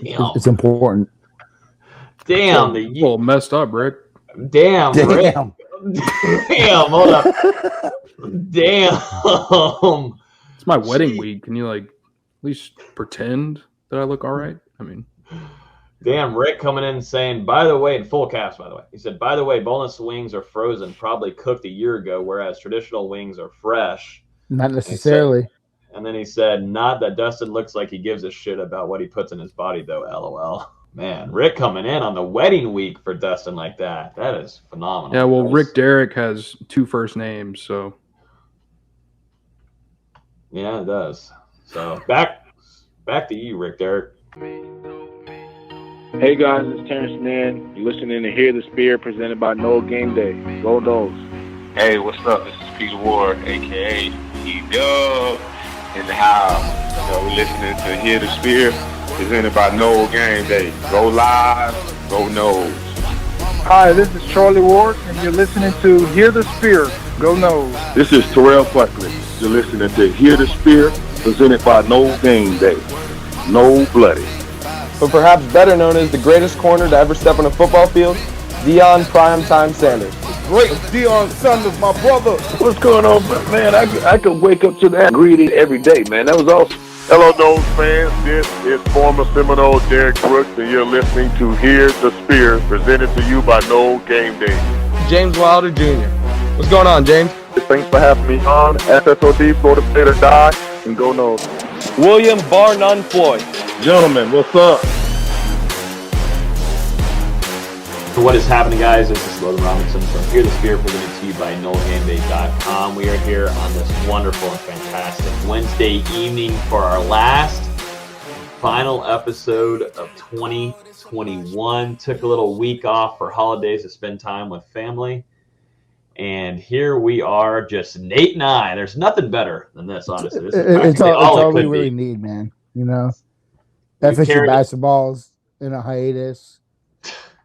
Damn. It's important. Damn. A little messed up, Rick. Damn. Rick. Damn. Damn. Hold up. Damn. It's my wedding week. Can you, like, at least pretend that I look all right? I mean. Damn, Rick coming in saying, by the way, in full caps, by the way. He said, by the way, boneless wings are frozen, probably cooked a year ago, whereas traditional wings are fresh. Not necessarily. And then he said, not that Dustin looks like he gives a shit about what he puts in his body, though, LOL. Man, Rick coming in on the wedding week for Dustin like that. That is phenomenal. Yeah, well, Rick Derrick has 2 first names, so. Yeah, it does. So back to you, Rick Derrick. Hey guys, it's Terrence Nan. You're listening to Hear the Spear presented by Noel Game Day. Go Dogs. Hey, what's up? This is Peter Ward, aka E-Dub, in the house. We're listening to Hear the Spear presented by Noel Game Day. Go Live, go Noel. Hi, this is Charlie Ward, and you're listening to Hear the Spear. Go Noel. This is Terrell Buckley. You're listening to Hear the Spear presented by Noel Game Day. No Bloody. But perhaps better known as the greatest corner to ever step on a football field, Deion Primetime Sanders. Great Deion Sanders, my brother. What's going on, man? I could wake up to that greeting every day, man. That was awesome. Hello, Noles fans. This is former Seminole Derek Brooks, and you're listening to Hear the Spear, presented to you by Noel Game Day. James Wilder Jr. What's going on, James? Thanks for having me on. FSOD, Florida State or Die, and go Noles. William Bar None Floyd. Gentlemen, what's up? What is happening, guys? This is Logan Robinson from Hear the Spear, presented to you by NoelGameDay.com. We are here on this wonderful and fantastic Wednesday evening for our last final episode of 2021. Took a little week off for holidays to spend time with family. And here we are, just Nate and I. There's nothing better than this, honestly. This is It's all we could really be. need, man. You know, FSU basketball's in a hiatus.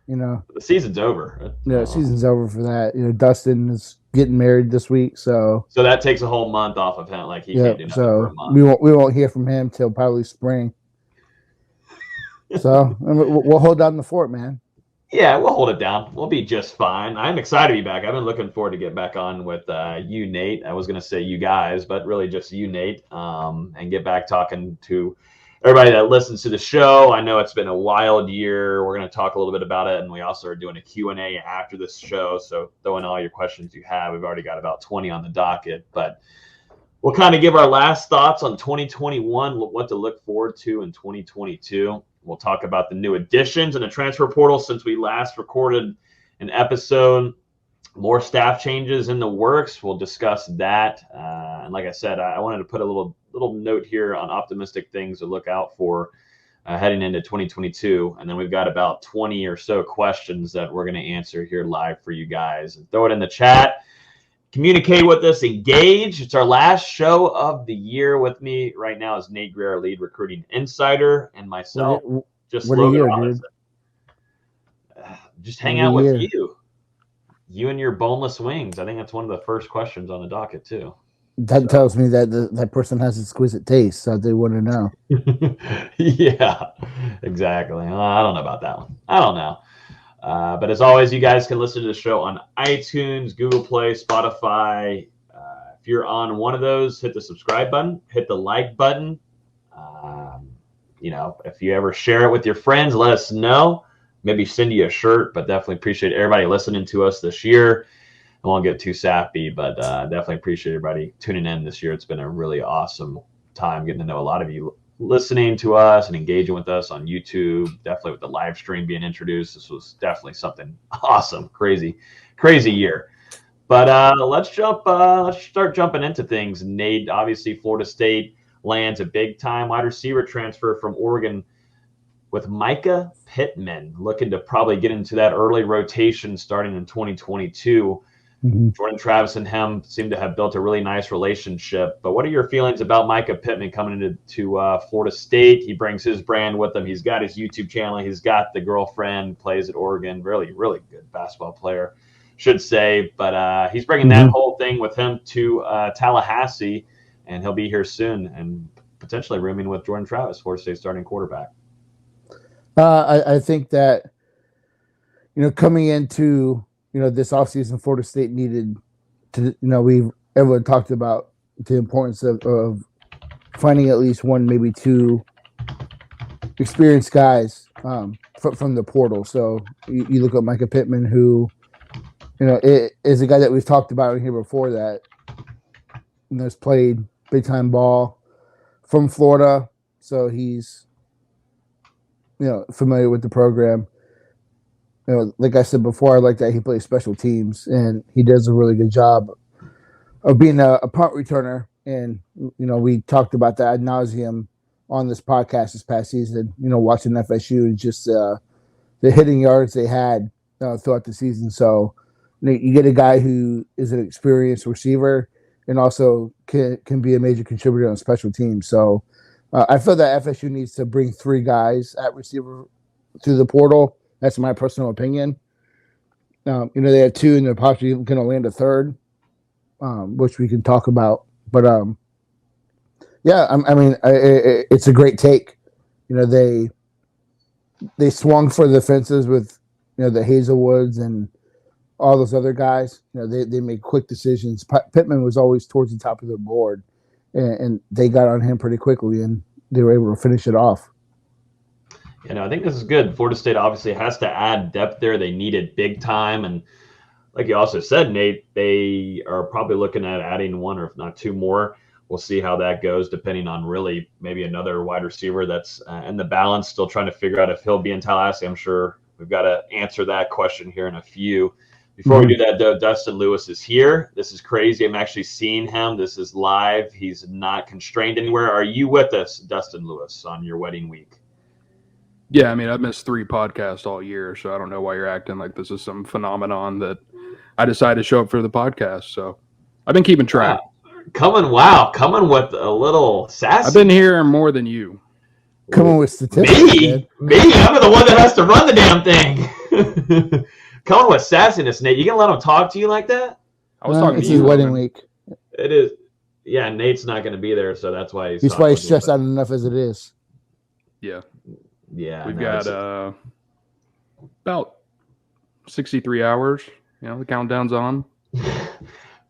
You know, the season's over. Yeah, season's over for that. You know, Dustin is getting married this week, so that takes a whole month off of him. Like he can't do nothing for a month. we won't hear from him till probably spring. So we'll hold down the fort, man. Yeah, we'll hold it down. We'll be just fine. I'm excited to be back. I've been looking forward to get back on with you, Nate. I was going to say you guys, but really just you, Nate, and get back talking to everybody that listens to the show. I know it's been a wild year. We're going to talk a little bit about it, and we also are doing a Q&A after this show, so throw in all your questions you have. We've already got about 20 on the docket, but we'll kind of give our last thoughts on 2021, what to look forward to in 2022. We'll talk about the new additions in the transfer portal since we last recorded an episode. More staff changes in the works. We'll discuss that. And like I said, I wanted to put a little note here on optimistic things to look out for heading into 2022. And then we've got about 20 or so questions that we're going to answer here live for you guys. And throw it in the chat. Communicate with us, engage. It's our last show of the year. With me right now is Nate Greer, our lead recruiting insider, and myself, just Logan Robinson. Just hang out with you. You and your boneless wings. I think that's one of the first questions on the docket, too. That tells me that that person has exquisite taste, so they want to know. Yeah, exactly. I don't know about that one. I don't know. But as always, you guys can listen to the show on iTunes, Google Play, Spotify. If you're on one of those, hit the subscribe button, hit the like button. If you ever share it with your friends, let us know. Maybe send you a shirt, but definitely appreciate everybody listening to us this year. I won't get too sappy, but definitely appreciate everybody tuning in this year. It's been a really awesome time getting to know a lot of you listening to us and engaging with us on YouTube, definitely with the live stream being introduced. This was definitely something awesome, crazy year. But let's start jumping into things. Nate, obviously Florida State lands a big time wide receiver transfer from Oregon with Micah Pittman, looking to probably get into that early rotation starting in 2022. Mm-hmm. Jordan Travis and him seem to have built a really nice relationship. But what are your feelings about Micah Pittman coming into Florida State? He brings his brand with him. He's got his YouTube channel. He's got the girlfriend, plays at Oregon. Really, really good basketball player, should say. But he's bringing that whole thing with him to Tallahassee, and he'll be here soon and potentially rooming with Jordan Travis, Florida State starting quarterback. I think that, coming into, this offseason, Florida State needed to, everyone talked about the importance of finding at least one, maybe two experienced guys from the portal. So you look at Micah Pittman, who, is a guy that we've talked about in here before that, has played big time ball from Florida. So he's, familiar with the program. Like I said before, I like that he plays special teams, and he does a really good job of being a punt returner. And, we talked about that ad nauseum on this podcast this past season, watching FSU and just the hitting yards they had throughout the season. So you get a guy who is an experienced receiver and also can be a major contributor on special teams. So I feel that FSU needs to bring 3 guys at receiver through the portal. That's my personal opinion. They have 2, and they're possibly going to land a 3rd, which we can talk about. But it's a great take. They swung for the fences with the Hazelwoods and all those other guys. They made quick decisions. Pittman was always towards the top of the board, and they got on him pretty quickly, and they were able to finish it off. I think this is good. Florida State obviously has to add depth there. They need it big time. And like you also said, Nate, they are probably looking at adding 1 or if not 2 more. We'll see how that goes, depending on really maybe another wide receiver that's in the balance, still trying to figure out if he'll be in Tallahassee. I'm sure we've got to answer that question here in a few. Before we do that, though, Dustin Lewis is here. This is crazy. I'm actually seeing him. This is live. He's not constrained anywhere. Are you with us, Dustin Lewis, on your wedding week? Yeah, I've missed 3 podcasts all year, so I don't know why you're acting like this is some phenomenon that I decided to show up for the podcast. So I've been keeping track. Coming with a little sassy. I've been here more than you. Coming with statistics. Me? I'm the one that has to run the damn thing. Coming with sassiness, Nate. You gonna let him talk to you like that? I was talking to you. It's his wedding week. It is. Yeah, Nate's not going to be there, so that's why he's probably stressed out enough as it is. Yeah. Yeah. We've got about 63 hours. The countdown's on.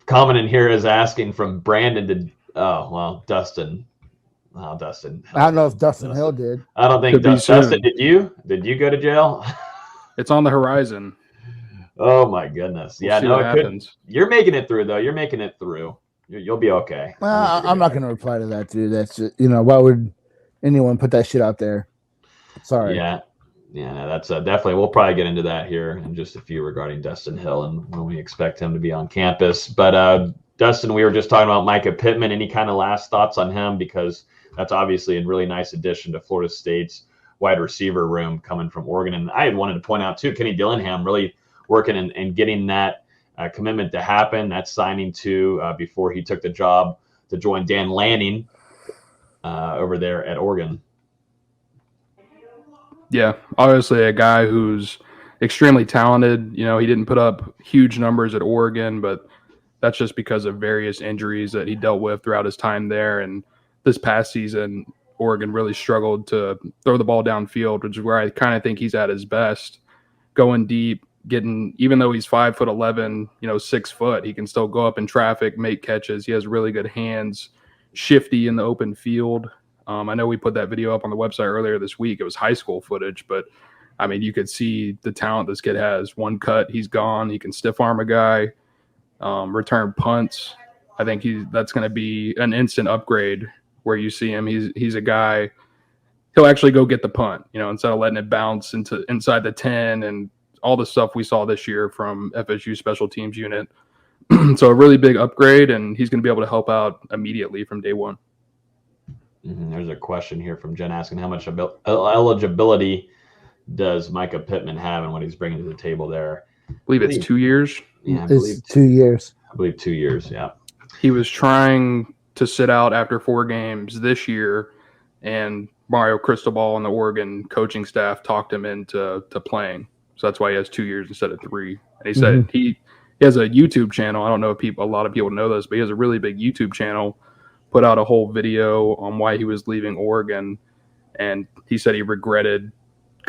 Comment in here is asking from Brandon to Dustin. Oh, Dustin. I don't know if Dustin Hill did. I don't think Dustin. Did you? Did you go to jail? It's on the horizon. Oh my goodness. We'll see what happens. You're making it through, though. You're making it through. You'll be okay. Well, I'm not going to reply to that, dude. That's just, why would anyone put that shit out there? Sorry. Yeah, that's definitely. We'll probably get into that here in just a few regarding Dustin Hill and when we expect him to be on campus. But Dustin, we were just talking about Micah Pittman. Any kind of last thoughts on him? Because that's obviously a really nice addition to Florida State's wide receiver room coming from Oregon. And I had wanted to point out too, Kenny Dillingham really working and getting that commitment to happen. That signing too before he took the job to join Dan Lanning over there at Oregon. Yeah, obviously a guy who's extremely talented. He didn't put up huge numbers at Oregon, but that's just because of various injuries that he dealt with throughout his time there. And this past season, Oregon really struggled to throw the ball downfield, which is where I kind of think he's at his best, going deep, even though he's 5'11", 6 foot, he can still go up in traffic, make catches. He has really good hands, shifty in the open field. I know we put that video up on the website earlier this week. It was high school footage, but you could see the talent this kid has. One cut, he's gone. He can stiff arm a guy, return punts. I think that's going to be an instant upgrade where you see him. He's a guy. He'll actually go get the punt, instead of letting it bounce inside the 10 and all the stuff we saw this year from FSU special teams unit. So a really big upgrade, and he's going to be able to help out immediately from day one. There's a question here from Jen asking how much eligibility does Micah Pittman have and what he's bringing to the table there. I believe it's 2 years. Yeah, it's 2 years. I believe 2 years, yeah. He was trying to sit out after 4 games this year, and Mario Cristobal and the Oregon coaching staff talked him into playing. So that's why he has 2 years instead of 3. And he said he has a YouTube channel. I don't know if a lot of people know this, but he has a really big YouTube channel. Put out a whole video on why he was leaving Oregon, and he said he regretted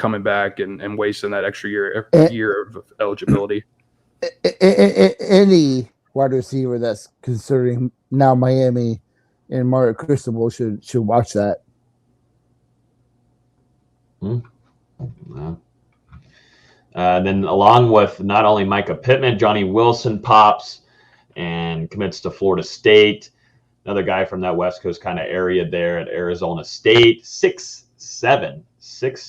coming back and wasting that extra year of eligibility. Any wide receiver that's considering now Miami and Mario Cristobal should watch that. Then along with not only Micah Pittman, Johnny Wilson pops and commits to Florida State. Another guy from that West Coast kind of area there at Arizona State. 6'7".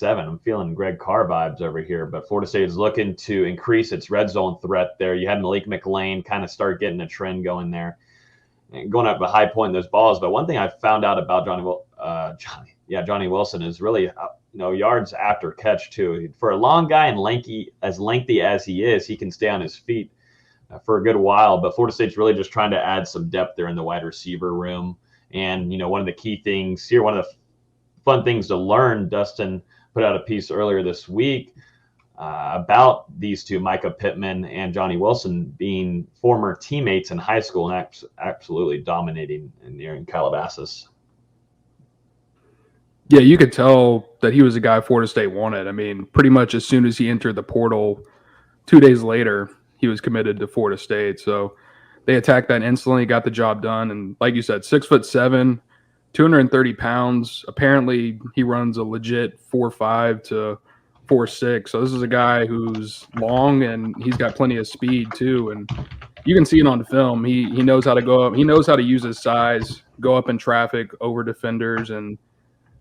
I'm feeling Greg Carr vibes over here, but Florida State is looking to increase its red zone threat there. You had Malik McLean kind of start getting a trend going there and going up a high point in those balls. But one thing I found out about Johnny Wilson is really yards after catch too. For a long guy and lengthy as he is, he can stay on his feet for a good while. But Florida State's really just trying to add some depth there in the wide receiver room. And one of the key things here, one of the fun things to learn, Dustin put out a piece earlier this week about these two, Micah Pittman and Johnny Wilson, being former teammates in high school and absolutely dominating in Calabasas. Yeah, you could tell that he was a guy Florida State wanted. I mean, pretty much as soon as he entered the portal, 2 days later, he was committed to Florida State. So they attacked that instantly, got the job done. And like you said, 6'7", 230 pounds. Apparently, he runs a legit 4.5 to 4.6. So this is a guy who's long and he's got plenty of speed too. And you can see it on film. He knows how to go up. He knows how to use his size, go up in traffic, over defenders. And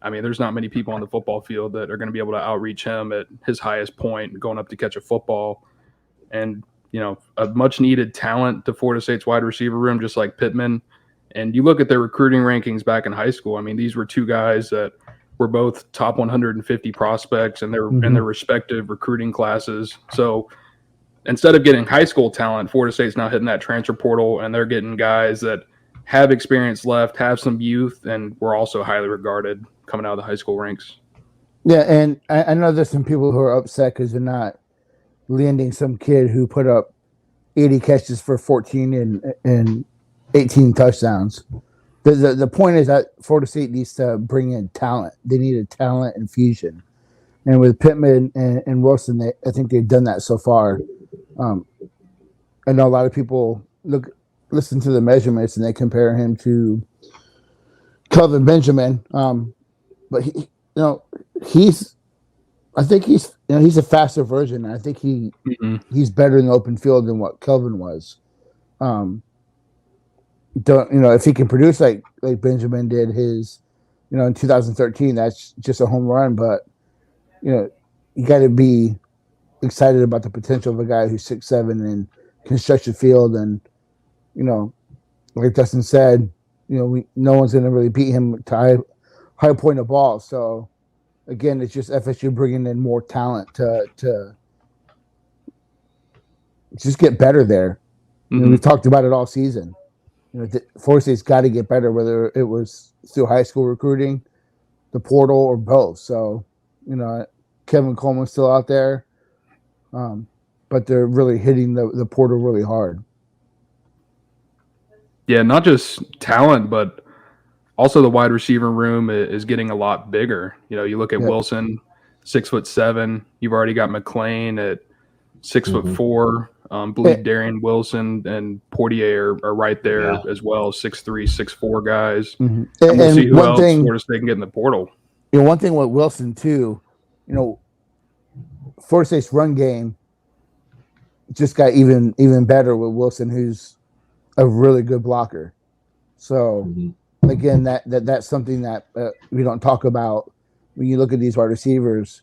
I mean, there's not many people on the football field that are going to be able to outreach him at his highest point, going up to catch a football. And a much needed talent to Florida State's wide receiver room, just like Pittman. And you look at their recruiting rankings back in high school. I mean, these were two guys that were both top 150 prospects in their respective recruiting classes. So instead of getting high school talent, Florida State's now hitting that transfer portal, and they're getting guys that have experience left, have some youth, and were also highly regarded coming out of the high school ranks. Yeah, and I know there's some people who are upset because they're not landing some kid who put up 80 catches for 14 and 18 touchdowns. The point is that Florida State needs to bring in talent. They need a talent infusion. And with Pittman and Wilson, I think they've done that so far. I know a lot of people listen to the measurements and they compare him to Kelvin Benjamin. But he's a faster version. I think he's better in the open field than what Kelvin was. If he can produce like Benjamin did his, in 2013, that's just a home run. But you got to be excited about the potential of a guy who's 6'7" and can stretch the field. And like Dustin said, no one's going to really beat him to high point of ball. So again, it's just FSU bringing in more talent to just get better there. We've talked about it all season. Florida State's got to get better, whether it was through high school recruiting, the portal, or both. So, Kevin Coleman's still out there, but they're really hitting the portal really hard. Yeah, not just talent, but also the wide receiver room is getting a lot bigger. You look at Wilson, 6'7". You've already got McLean at 6'4". Believe Darian Wilson and Portier are right there as well, 6'3", 6'4" guys. And we'll see who else Florida State can get in the portal. One thing with Wilson too, Florida State's run game just got even better with Wilson, who's a really good blocker. So again, that's something that we don't talk about when you look at these wide receivers.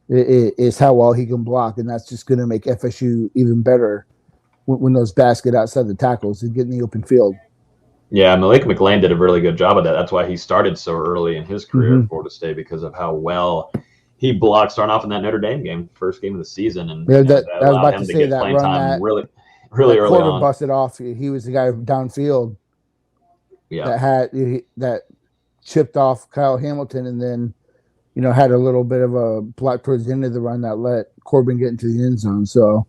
Is how well he can block, and that's just going to make FSU even better when those bats get outside the tackles and get in the open field. Yeah, Malik McLean did a really good job of that. That's why he started so early in his career at Florida State, because of how well he blocked starting off in that Notre Dame game, first game of the season, and that allowed him to get playing time really early on. Busted off. He was the guy downfield that chipped off Kyle Hamilton, and then had a little bit of a block towards the end of the run that let Corbin get into the end zone. So,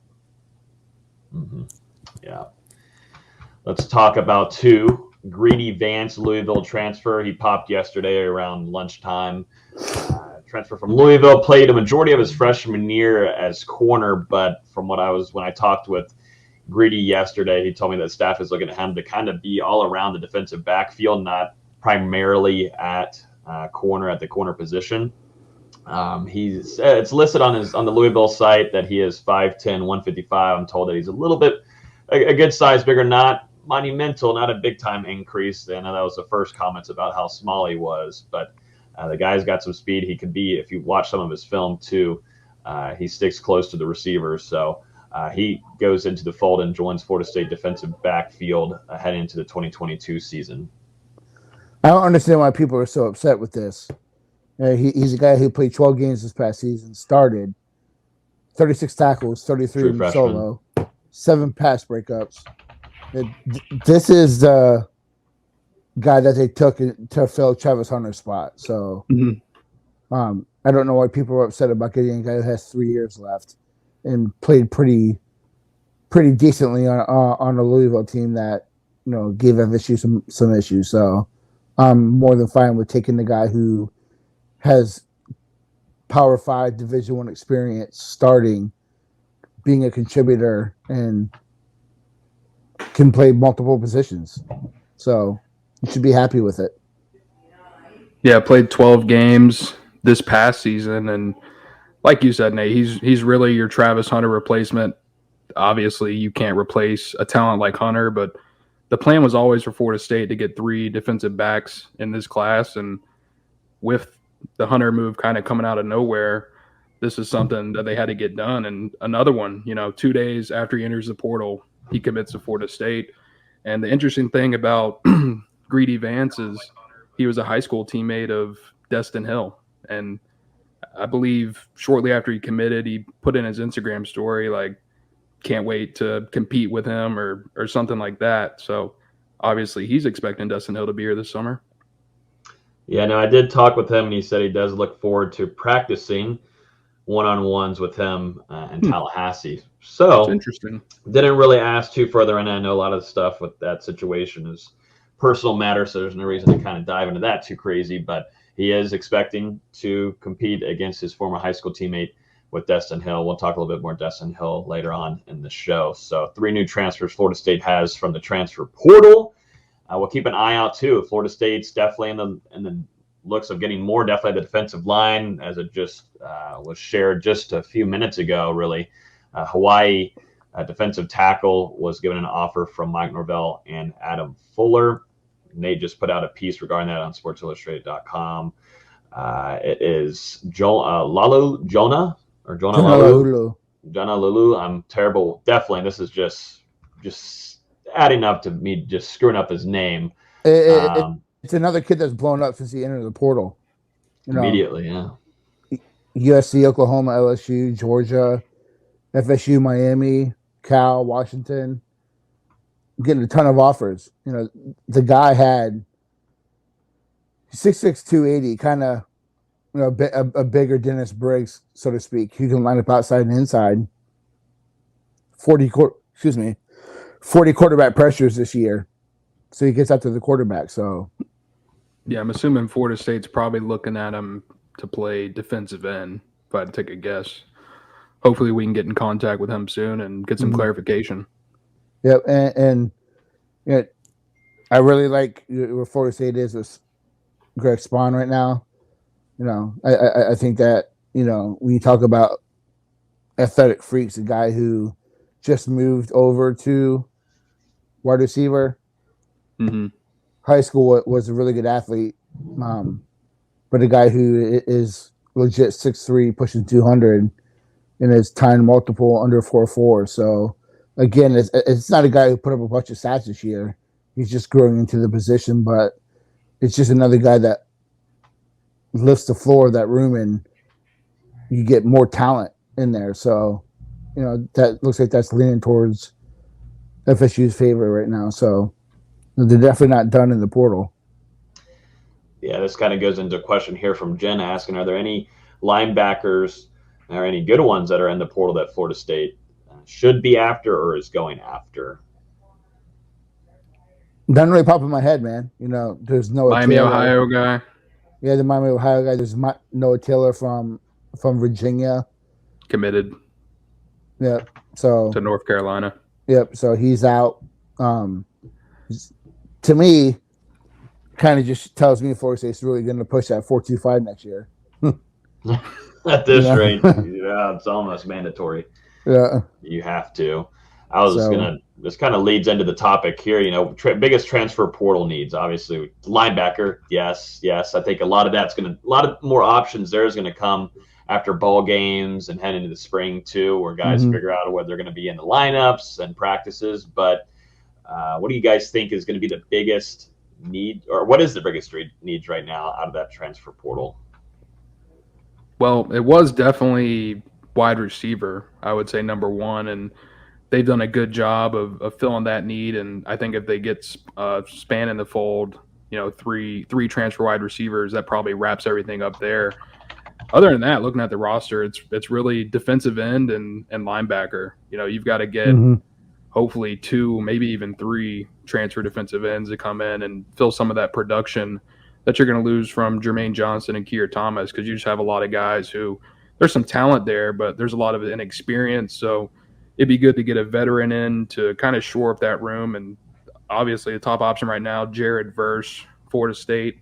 let's talk about two. Greedy Vance, Louisville transfer. He popped yesterday around lunchtime. transfer from Louisville, played a majority of his freshman year as corner, but from when I talked with Greedy yesterday, he told me that staff is looking at him to kind of be all around the defensive backfield, not primarily at corner at the corner position. It's listed on the Louisville site that he is 5'10", 155. I'm told that he's a little bit a good size bigger, not monumental, not a big time increase. I know that was the first comments about how small he was, but the guy's got some speed. He could be, if you watch some of his film too, he sticks close to the receivers. So he goes into the fold and joins Florida State defensive backfield heading into the 2022 season. I don't understand why people are so upset with this. He's a guy who played 12 games this past season, started 36 tackles, 33 in solo, 7 pass breakups. This is the guy that they took to fill Travis Hunter's spot. So I don't know why people are upset about getting a guy who has 3 years left and played pretty decently on a Louisville team that gave FSU some issues. So I'm more than fine with taking the guy who has Power 5 Division I experience, starting, being a contributor, and can play multiple positions. So you should be happy with it. Yeah, played 12 games this past season, and like you said, Nate, he's really your Travis Hunter replacement. Obviously, you can't replace a talent like Hunter, but the plan was always for Florida State to get 3 defensive backs in this class, and with the Hunter move kind of coming out of nowhere, this is something that they had to get done. And another one, 2 days after he enters the portal, he commits to Florida State. And the interesting thing about Greedy Vance is he was a high school teammate of Dustin Hill. And I believe shortly after he committed, he put in his Instagram story, like, can't wait to compete with him or something like that. So obviously he's expecting Dustin Hill to be here this summer. Yeah, no, I did talk with him, and he said he does look forward to practicing one-on-ones with him in Tallahassee. So that's interesting. Didn't really ask too further, and I know a lot of the stuff with that situation is personal matter, so there's no reason to kind of dive into that too crazy. But he is expecting to compete against his former high school teammate with Dustin Hill. We'll talk a little bit more Dustin Hill later on in the show. So 3 new transfers Florida State has from the transfer portal. We'll keep an eye out too. Florida State's definitely in the looks of getting more, definitely the defensive line, as it just was shared just a few minutes ago. Really, Hawaii defensive tackle was given an offer from Mike Norvell and Adam Fuller. Nate just put out a piece regarding that on SportsIllustrated.com. It is Jonah Lulu. I'm terrible. Definitely, this is just adding up to me just screwing up his name. It's another kid that's blown up since he entered the portal. Immediately, yeah. USC, Oklahoma, LSU, Georgia, FSU, Miami, Cal, Washington. Getting a ton of offers. The guy had 6'6", 280, kind of a bigger Dennis Briggs, so to speak. He can line up outside and inside. 40 quarterback pressures this year, so he gets out to the quarterback. So, yeah, I'm assuming Florida State's probably looking at him to play defensive end, if I had to take a guess. Hopefully we can get in contact with him soon and get some clarification. Yep, and I really like where Florida State is with Greg Spahn right now. I think that, when you talk about athletic freaks, a guy who just moved over to wide receiver. High school was a really good athlete, but a guy who is legit 6'3", pushing 200, and is tying multiple under 4.4. So again, it's not a guy who put up a bunch of stats this year. He's just growing into the position, but it's just another guy that lifts the floor of that room, and you get more talent in there. So, that looks like that's leaning towards FSU's favor right now. So they're definitely not done in the portal. Yeah, this kind of goes into a question here from Jen asking, are there any linebackers or any good ones that are in the portal that Florida State should be after or is going after? Doesn't really pop in my head, man. There's no Miami, Ohio guy. Yeah, the Miami Ohio guy. There's Noah Taylor from Virginia. Committed. Yep. So to North Carolina. Yep. So he's out. To me, kind of just tells me Florida State's really going to push that 4.25 next year. At this rate, yeah, it's almost mandatory. Yeah, you have to. This kind of leads into the topic here. Biggest transfer portal needs, obviously linebacker. Yes. I think a lot of more options there is going to come after bowl games and head into the spring too, where guys figure out whether they're going to be in the lineups and practices. But what do you guys think is going to be the biggest need, or what is the biggest needs right now out of that transfer portal? Well, it was definitely wide receiver, I would say, number one, and they've done a good job of filling that need. And I think if they get Span in the fold, three transfer wide receivers, that probably wraps everything up there. Other than that, looking at the roster, it's really defensive end and linebacker. You've got to get hopefully 2, maybe even 3 transfer defensive ends to come in and fill some of that production that you're going to lose from Jermaine Johnson and Keir Thomas, because you just have a lot of guys who there's some talent there, but there's a lot of inexperience. So it'd be good to get a veteran in to kind of shore up that room. And obviously the top option right now, Jared Verse, Florida State,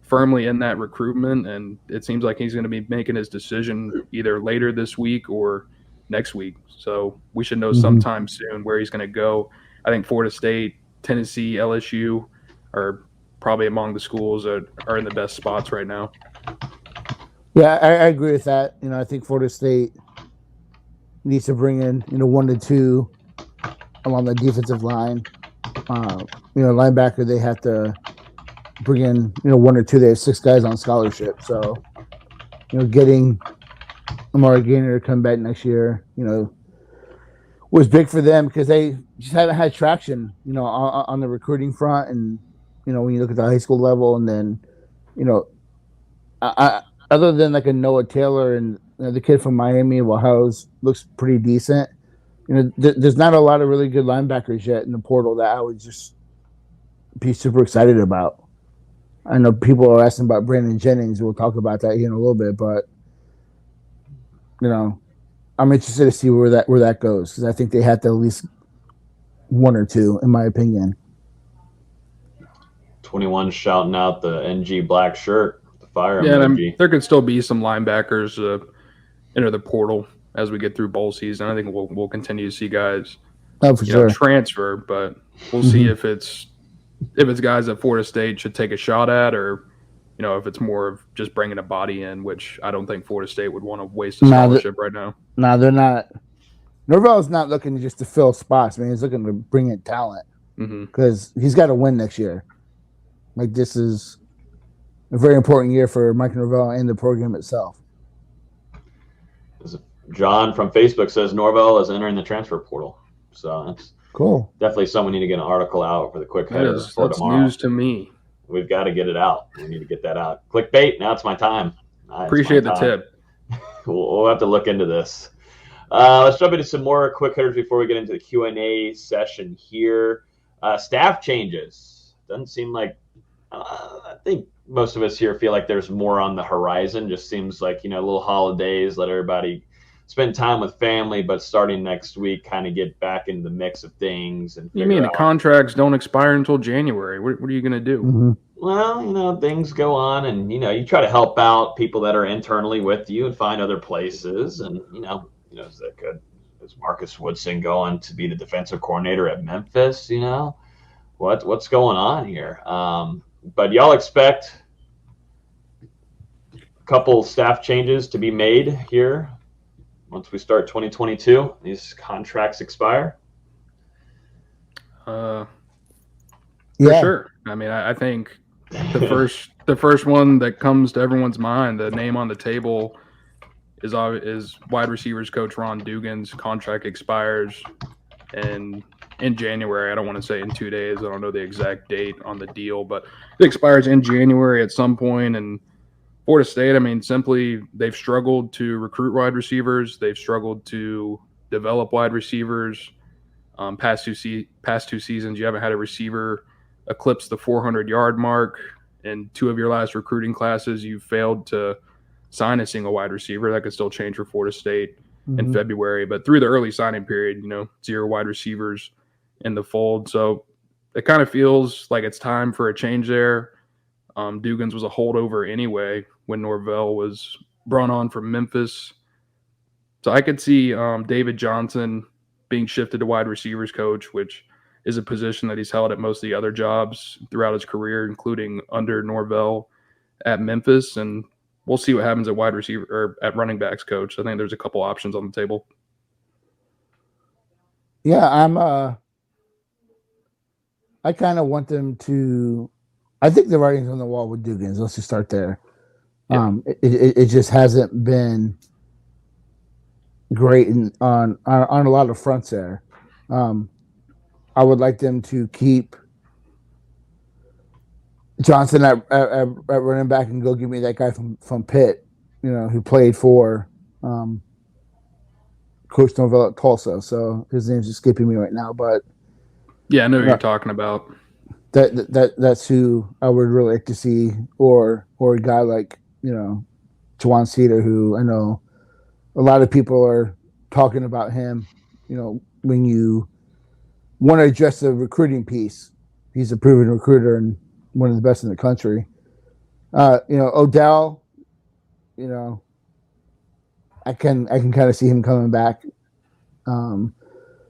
firmly in that recruitment. And it seems like he's going to be making his decision either later this week or next week. So we should know sometime soon where he's going to go. I think Florida State, Tennessee, LSU are probably among the schools that are in the best spots right now. Yeah, I agree with that. I think Florida State needs to bring in, 1 to 2 along the defensive line. Linebacker, they have to bring in, 1 or 2. They have 6 guys on scholarship. So, getting Amari Gainer to come back next year, was big for them because they just haven't had traction, on the recruiting front. And, when you look at the high school level, and then, other than like a Noah Taylor and the kid from Miami of Ohio looks pretty decent, there's not a lot of really good linebackers yet in the portal that I would just be super excited about. I know people are asking about Brandon Jennings. We'll talk about that here in a little bit, but I'm interested to see where that goes, because I think they have to at least 1 or 2, in my opinion. 21 shouting out the NG black shirt, the fire emoji. I mean, there could still be some linebackers enter the portal as we get through bowl season. I think we'll continue to see guys transfer, but we'll see if it's guys that Florida State should take a shot at, or if it's more of just bringing a body in, which I don't think Florida State would want to waste a scholarship right now. No, they're not. Norvell's not looking just to fill spots. I mean, he's looking to bring in talent, because he's got to win next year. Like, this is a very important year for Mike Norvell and the program itself. John from Facebook says Norvell is entering the transfer portal. So that's cool. Definitely someone need to get an article out for the quick header for that's tomorrow. News to me. We've got to get it out. We need to get that out. Clickbait. Now it's my time. Appreciate the tip. We'll have to look into this. Let's jump into some more quick hitters before we get into the Q&A session here. Staff changes. Doesn't seem like I think most of us here feel like there's more on the horizon. Just seems like, little holidays, let everybody spend time with family, but starting next week, kind of get back into the mix of things. And you mean the contracts don't expire until January? What are you going to do? Well, things go on, and, you try to help out people that are internally with you and find other places. And, is that good? Is Marcus Woodson going to be the defensive coordinator at Memphis? What's going on here? But y'all expect a couple staff changes to be made here once we start 2022. These contracts expire. For sure. I mean, I think the first one that comes to everyone's mind, the name on the table, is wide receivers coach Ron Dugan's contract expires in January. I don't want to say in 2 days. I don't know the exact date on the deal, but it expires in January at some point. And Florida State, I mean, simply they've struggled to recruit wide receivers. They've struggled to develop wide receivers. Past two seasons, you haven't had a receiver eclipse the 400-yard mark in 2 of your last recruiting classes, you failed to sign a single wide receiver. That could still change for Florida State in February. But through the early signing period, 0 wide receivers in the fold. So it kind of feels like it's time for a change there. Dugans was a holdover anyway when Norvell was brought on from Memphis. So I could see David Johnson being shifted to wide receivers coach, which is a position that he's held at most of the other jobs throughout his career, including under Norvell at Memphis. And we'll see what happens at wide receiver or at running backs coach. I think there's a couple options on the table. Yeah, I kind of want them to. I think the writing's on the wall with Dugans. Let's just start there. Yeah. It just hasn't been great on a lot of fronts there. I would like them to keep Johnson at running back and go give me that guy from Pitt, who played for Coach Norvell at Tulsa. So his name's escaping me right now, but yeah, I know who you're talking about. That's who I would really like to see, or a guy like Jawan Cedar, who I know a lot of people are talking about him. When you want to address the recruiting piece, he's a proven recruiter and one of the best in the country. Odell, I can kind of see him coming back.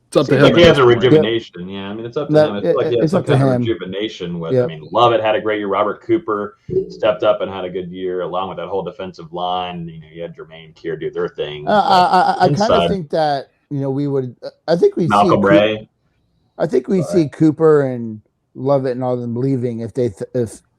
It's up to him. Like he has a rejuvenation. Yeah, I mean, it's up to him. It's up to him. Rejuvenation with. I mean, Lovett had a great year. Robert Cooper stepped up and had a good year, along with that whole defensive line. You had Jermaine Keir do their thing. I kind of think that we would. I think we Malcolm see Ray. I think we see Cooper and Lovett and all them leaving if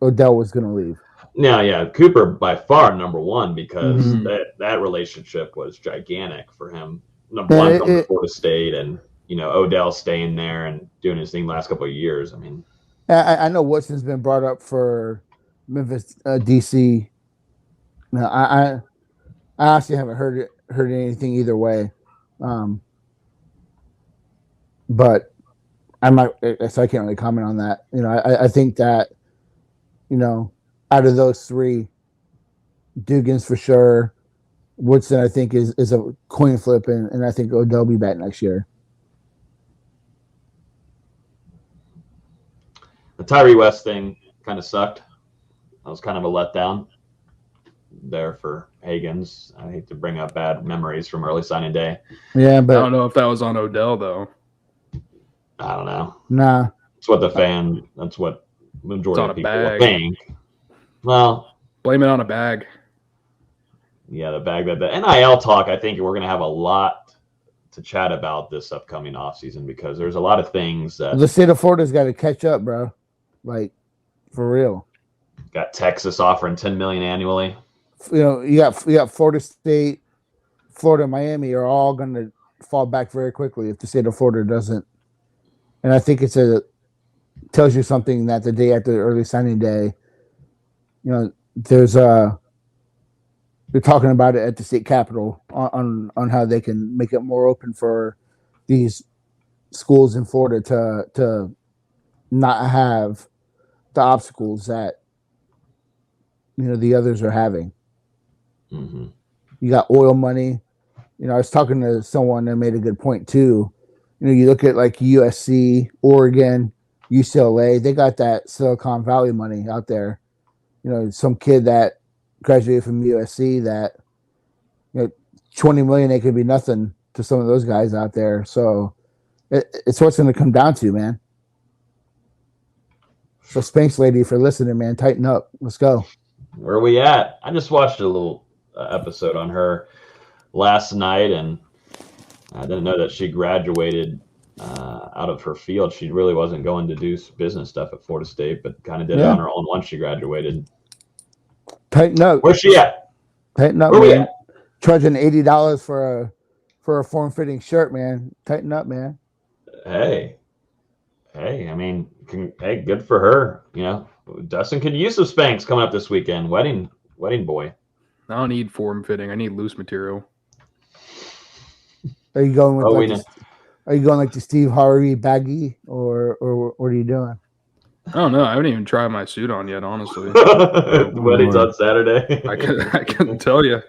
Odell was going to leave. Yeah, Cooper by far number one because that relationship was gigantic for him. Number one from Florida State and. Odell staying there and doing his thing the last couple of years. I mean, I know Woodson's been brought up for Memphis, DC. No, I honestly haven't heard anything either way. But I'm not, so I can't really comment on that. I think that, out of those 3, Dugans for sure, Woodson I think is a coin flip, and I think Odell will be back next year. The Tyree West thing kind of sucked. That was kind of a letdown there for Higgins. I hate to bring up bad memories from early signing day. Yeah, but I don't know if that was on Odell though. I don't know. Nah, that's what majority of people think. Well, blame it on a bag. Yeah, the bag. That the NIL talk. I think we're going to have a lot to chat about this upcoming offseason because there's a lot of things that the state of Florida's got to catch up, bro. Like, for real. Got Texas offering $10 million annually. You got Florida State, Florida, Miami are all going to fall back very quickly if the state of Florida doesn't. And I think tells you something that the day after the early signing day, they're talking about it at the state capitol on how they can make it more open for these schools in Florida to not have the obstacles that the others are having. Mm-hmm. You got oil money. I was talking to someone that made a good point too. You look at like USC, Oregon, UCLA, they got that Silicon Valley money out there. Some kid that graduated from USC that $20 million, it could be nothing to some of those guys out there. So it's what's going to come down to, man. So Spanx lady, for listening, man, tighten up. Let's go. Where are we at? I just watched a little episode on her last night, and I didn't know that she graduated out of her field. She really wasn't going to do business stuff at Florida State, but kind of did it on her own once she graduated. Tighten up. Where's she at? Tighten up, Where man. we at? Charging $80 for a form-fitting shirt, man. Tighten up, man. Hey, I mean, good for her. Dustin could use some Spanx coming up this weekend. Wedding boy. I don't need form fitting. I need loose material. Are you going with Are you going like the Steve Harvey baggy, or what are you doing? I don't know. I haven't even tried my suit on yet, honestly. The wedding's on Saturday. I couldn't tell you.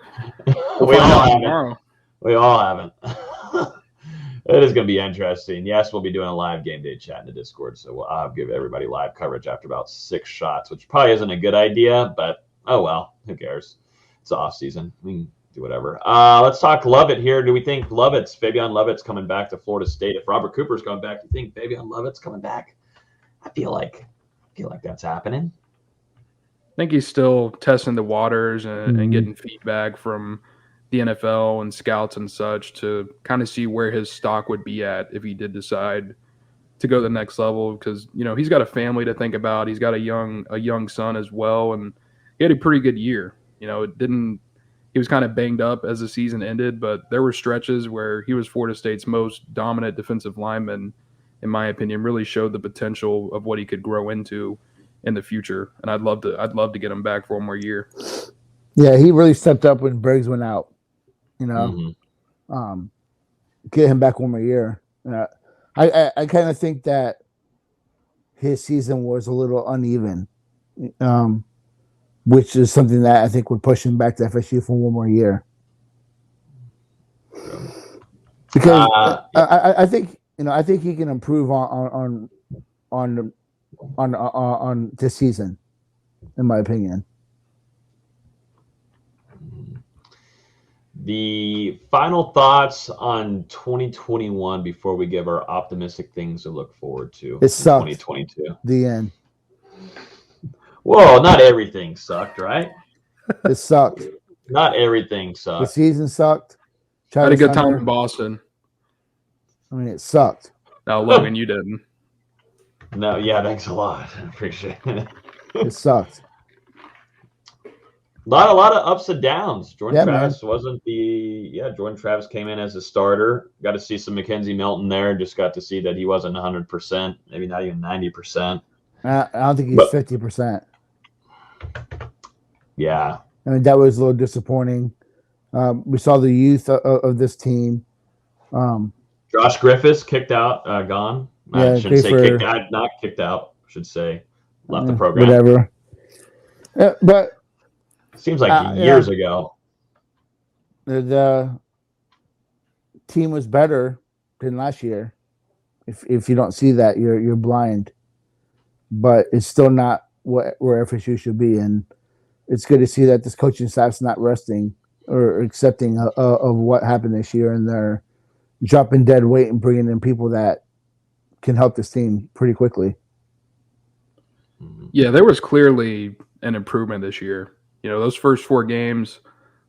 We all haven't. Tomorrow. We all haven't. It is going to be interesting. Yes, we'll be doing a live game day chat in the Discord, so I'll give everybody live coverage after about 6 shots, which probably isn't a good idea, but oh well, who cares? It's off season. We can do whatever. Let's talk Lovett here. Do we think Fabian Lovett's coming back to Florida State? If Robert Cooper's coming back, do you think Fabian Lovett's coming back? I feel like that's happening. I think he's still testing the waters and getting feedback from the NFL and scouts and such to kind of see where his stock would be at if he did decide to go to the next level. Because he's got a family to think about. He's got a young son as well, and he had a pretty good year. He was kind of banged up as the season ended, but there were stretches where he was Florida State's most dominant defensive lineman, in my opinion. Really showed the potential of what he could grow into in the future, and I'd love to get him back for one more year. Yeah, he really stepped up when Briggs went out. Get him back one more year. I kind of think that his season was a little uneven, which is something that I think would push him back to FSU for one more year. Because I think he can improve on this season, in my opinion. The final thoughts on 2021 before we give our optimistic things to look forward to. It sucked. 2022. The end. Well, not everything sucked, right? It sucked. Not everything sucked. The season sucked. I had a good time in Boston. I mean, it sucked. No, Logan, you didn't. No, yeah, thanks a lot. I appreciate it. It sucked. A lot of ups and downs. Jordan Travis man. Jordan Travis came in as a starter. Got to see some Mackenzie Milton there. Just got to see that he wasn't 100%, maybe not even 90%. I don't think he's 50%. Yeah. I mean, that was a little disappointing. We saw the youth of this team. Josh Griffiths kicked out, gone. Yeah, I shouldn't say kicked out, not kicked out. I should say left the program. Whatever. But seems like years ago. The team was better than last year. If you don't see that, you're blind. But it's still not where FSU should be, and it's good to see that this coaching staff's not resting or accepting of what happened this year, and they're dropping dead weight and bringing in people that can help this team pretty quickly. Yeah, there was clearly an improvement this year. Those first 4 games,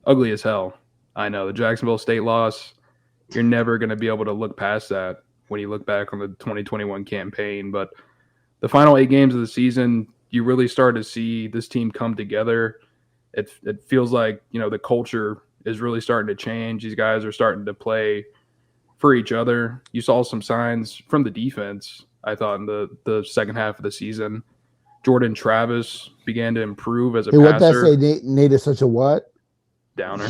ugly as hell. I know the Jacksonville State loss, you're never going to be able to look past that when you look back on the 2021 campaign. But the final 8 games of the season, you really start to see this team come together. It feels like, the culture is really starting to change. These guys are starting to play for each other. You saw some signs from the defense, I thought, in the second half of the season. Jordan Travis began to improve as a passer. What that say? Nate is such a what? Downer.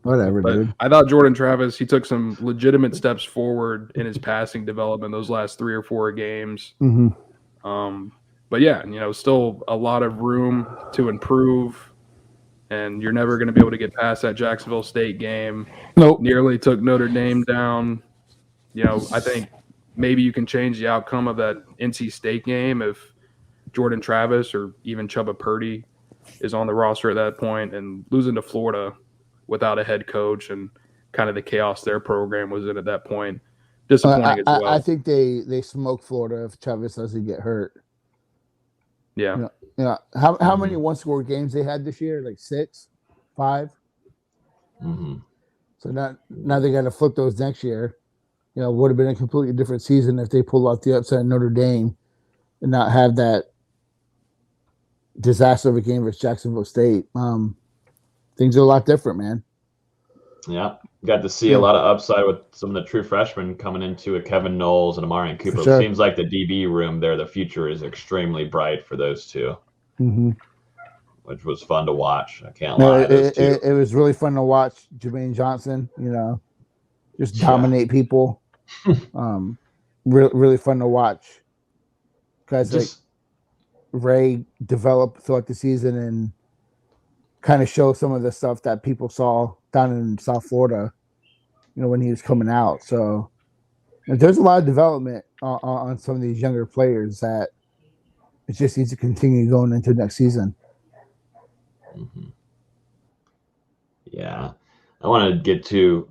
Whatever, dude. I thought Jordan Travis, he took some legitimate steps forward in his passing development those last 3 or 4 games. Mm-hmm. But yeah, still a lot of room to improve, and you're never going to be able to get past that Jacksonville State game. Nope. Nearly took Notre Dame down. I think maybe you can change the outcome of that NC State game if Jordan Travis or even Chubba Purdy is on the roster at that point, and losing to Florida without a head coach and kind of the chaos their program was in at that point. Disappointing as well. I think they smoke Florida if Travis doesn't get hurt. Yeah. How many one-score games they had this year? Like 6, 5? Mm-hmm. So now they got to flip those next year. Would have been a completely different season if they pulled off the upset of Notre Dame and not have that disaster of a game versus Jacksonville State. Things are a lot different, man. Yeah. Got to see a lot of upside with some of the true freshmen coming into it, Kevin Knowles and Amari Cooper. Sure. It seems like the DB room there, the future is extremely bright for those two, which was fun to watch. I can't lie. It was really fun to watch Jermaine Johnson, just dominate people. Really fun to watch guys like Ray develop throughout the season and kind of show some of the stuff that people saw down in South Florida, when he was coming out. So there's a lot of development on some of these younger players that it just needs to continue going into next season. Mm-hmm. Yeah. I want to get to,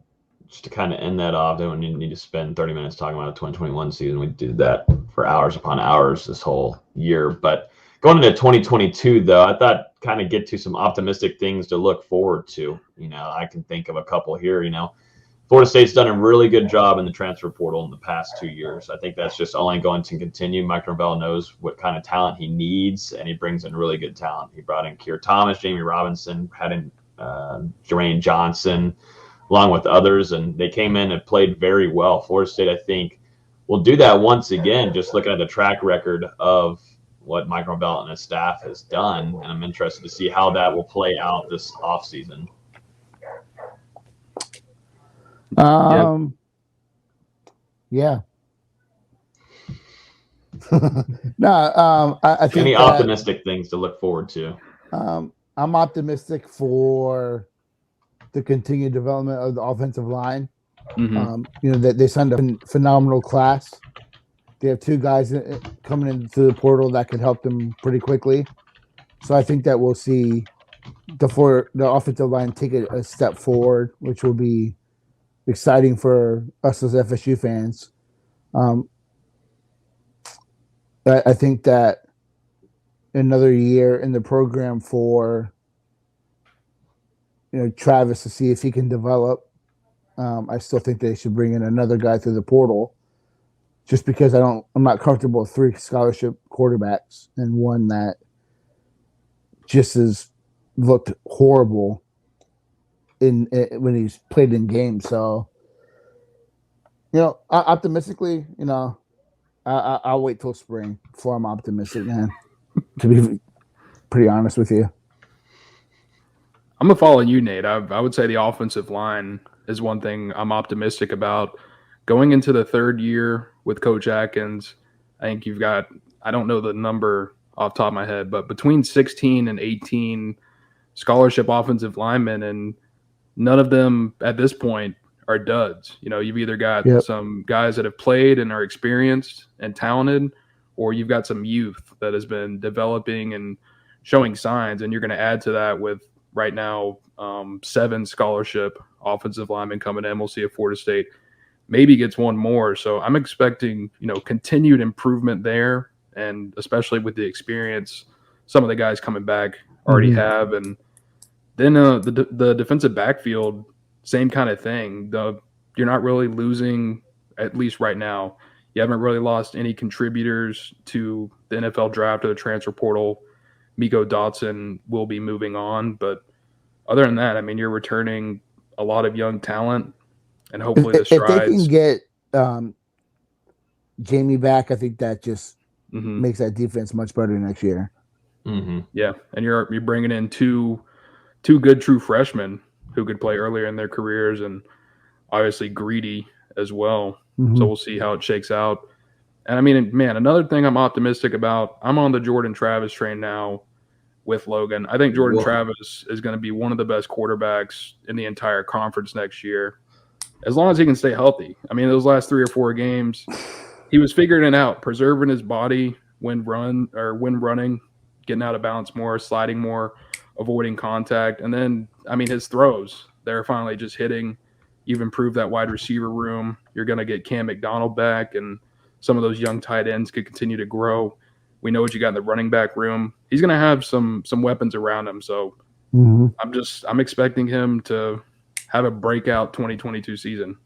just to kind of end that off, then we need to spend 30 minutes talking about the 2021 season. We did that for hours upon hours this whole year. But going into 2022, though, I thought kind of get to some optimistic things to look forward to. I can think of a couple here. Florida State's done a really good job in the transfer portal in the past 2 years. I think that's just only going to continue. Mike Norvell knows what kind of talent he needs, and he brings in really good talent. He brought in Keir Thomas, Jamie Robinson, had in Jermaine Johnson, along with others, and they came in and played very well. Florida State, I think, will do that once again, just looking at the track record of what Mike Norvell and his staff has done, and I'm interested to see how that will play out this offseason. Yeah. No, I think any optimistic things to look forward to. I'm optimistic for the continued development of the offensive line. Mm-hmm. That they signed a phenomenal class. They have 2 guys coming into the portal that could help them pretty quickly. So I think that we'll see the offensive line take a step forward, which will be exciting for us as FSU fans. I think that another year in the program for Travis to see if he can develop. I still think they should bring in another guy through the portal, just because I'm not comfortable with 3 scholarship quarterbacks and one that just has looked horrible when he's played in games. So, optimistically, I'll wait till spring before I'm optimistic, man. To be pretty honest with you, I'm gonna follow you, Nate. I would say the offensive line is one thing I'm optimistic about. Going into the 3rd year with Coach Atkins, I think you've got, I don't know the number off the top of my head, but between 16 and 18 scholarship offensive linemen, and none of them at this point are duds. You've either got some guys that have played and are experienced and talented, or you've got some youth that has been developing and showing signs, and you're going to add to that with right now 7 scholarship offensive linemen coming in. We'll see if Florida State maybe gets one more. So I'm expecting, continued improvement there, and especially with the experience some of the guys coming back already have. And then the defensive backfield, same kind of thing. You're not really losing, at least right now. You haven't really lost any contributors to the NFL draft or the transfer portal. Miko Dotson will be moving on, but other than that, you're returning a lot of young talent, and hopefully the strides. If they can get Jamie back, I think that just makes that defense much better next year. Mm-hmm. Yeah, and you're bringing in two good true freshmen who could play earlier in their careers, and obviously Greedy as well. Mm-hmm. So we'll see how it shakes out. And man, another thing I'm optimistic about, I'm on the Jordan Travis train now with Logan. I think Jordan Travis is going to be one of the best quarterbacks in the entire conference next year, as long as he can stay healthy. Those last 3 or 4 games, he was figuring it out, preserving his body when running, getting out of balance more, sliding more, avoiding contact. And then, his throws, they're finally just hitting. You've improved that wide receiver room. You're going to get Cam McDonald back, and some of those young tight ends could continue to grow. We know what you got in the running back room. He's going to have some weapons around him. So I'm expecting him to have a breakout 2022 season.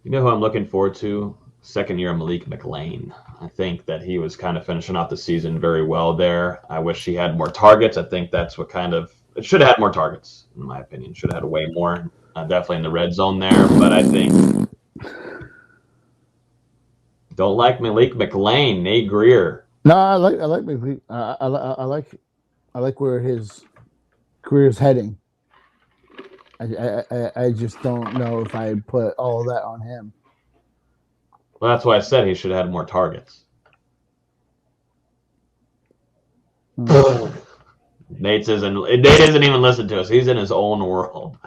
You know who I'm looking forward to? Second year, Malik McLean. I think that he was kind of finishing off the season very well there. I wish he had more targets. I think that's what it should have had more targets, in my opinion. Should have had way more. Definitely in the red zone there, but I think don't like Malik McLean, Nate Greer. No, I like McLean. I like where his career is heading. I just don't know if I put all of that on him. Well, that's why I said he should have had more targets. Nate isn't even listening to us. He's in his own world.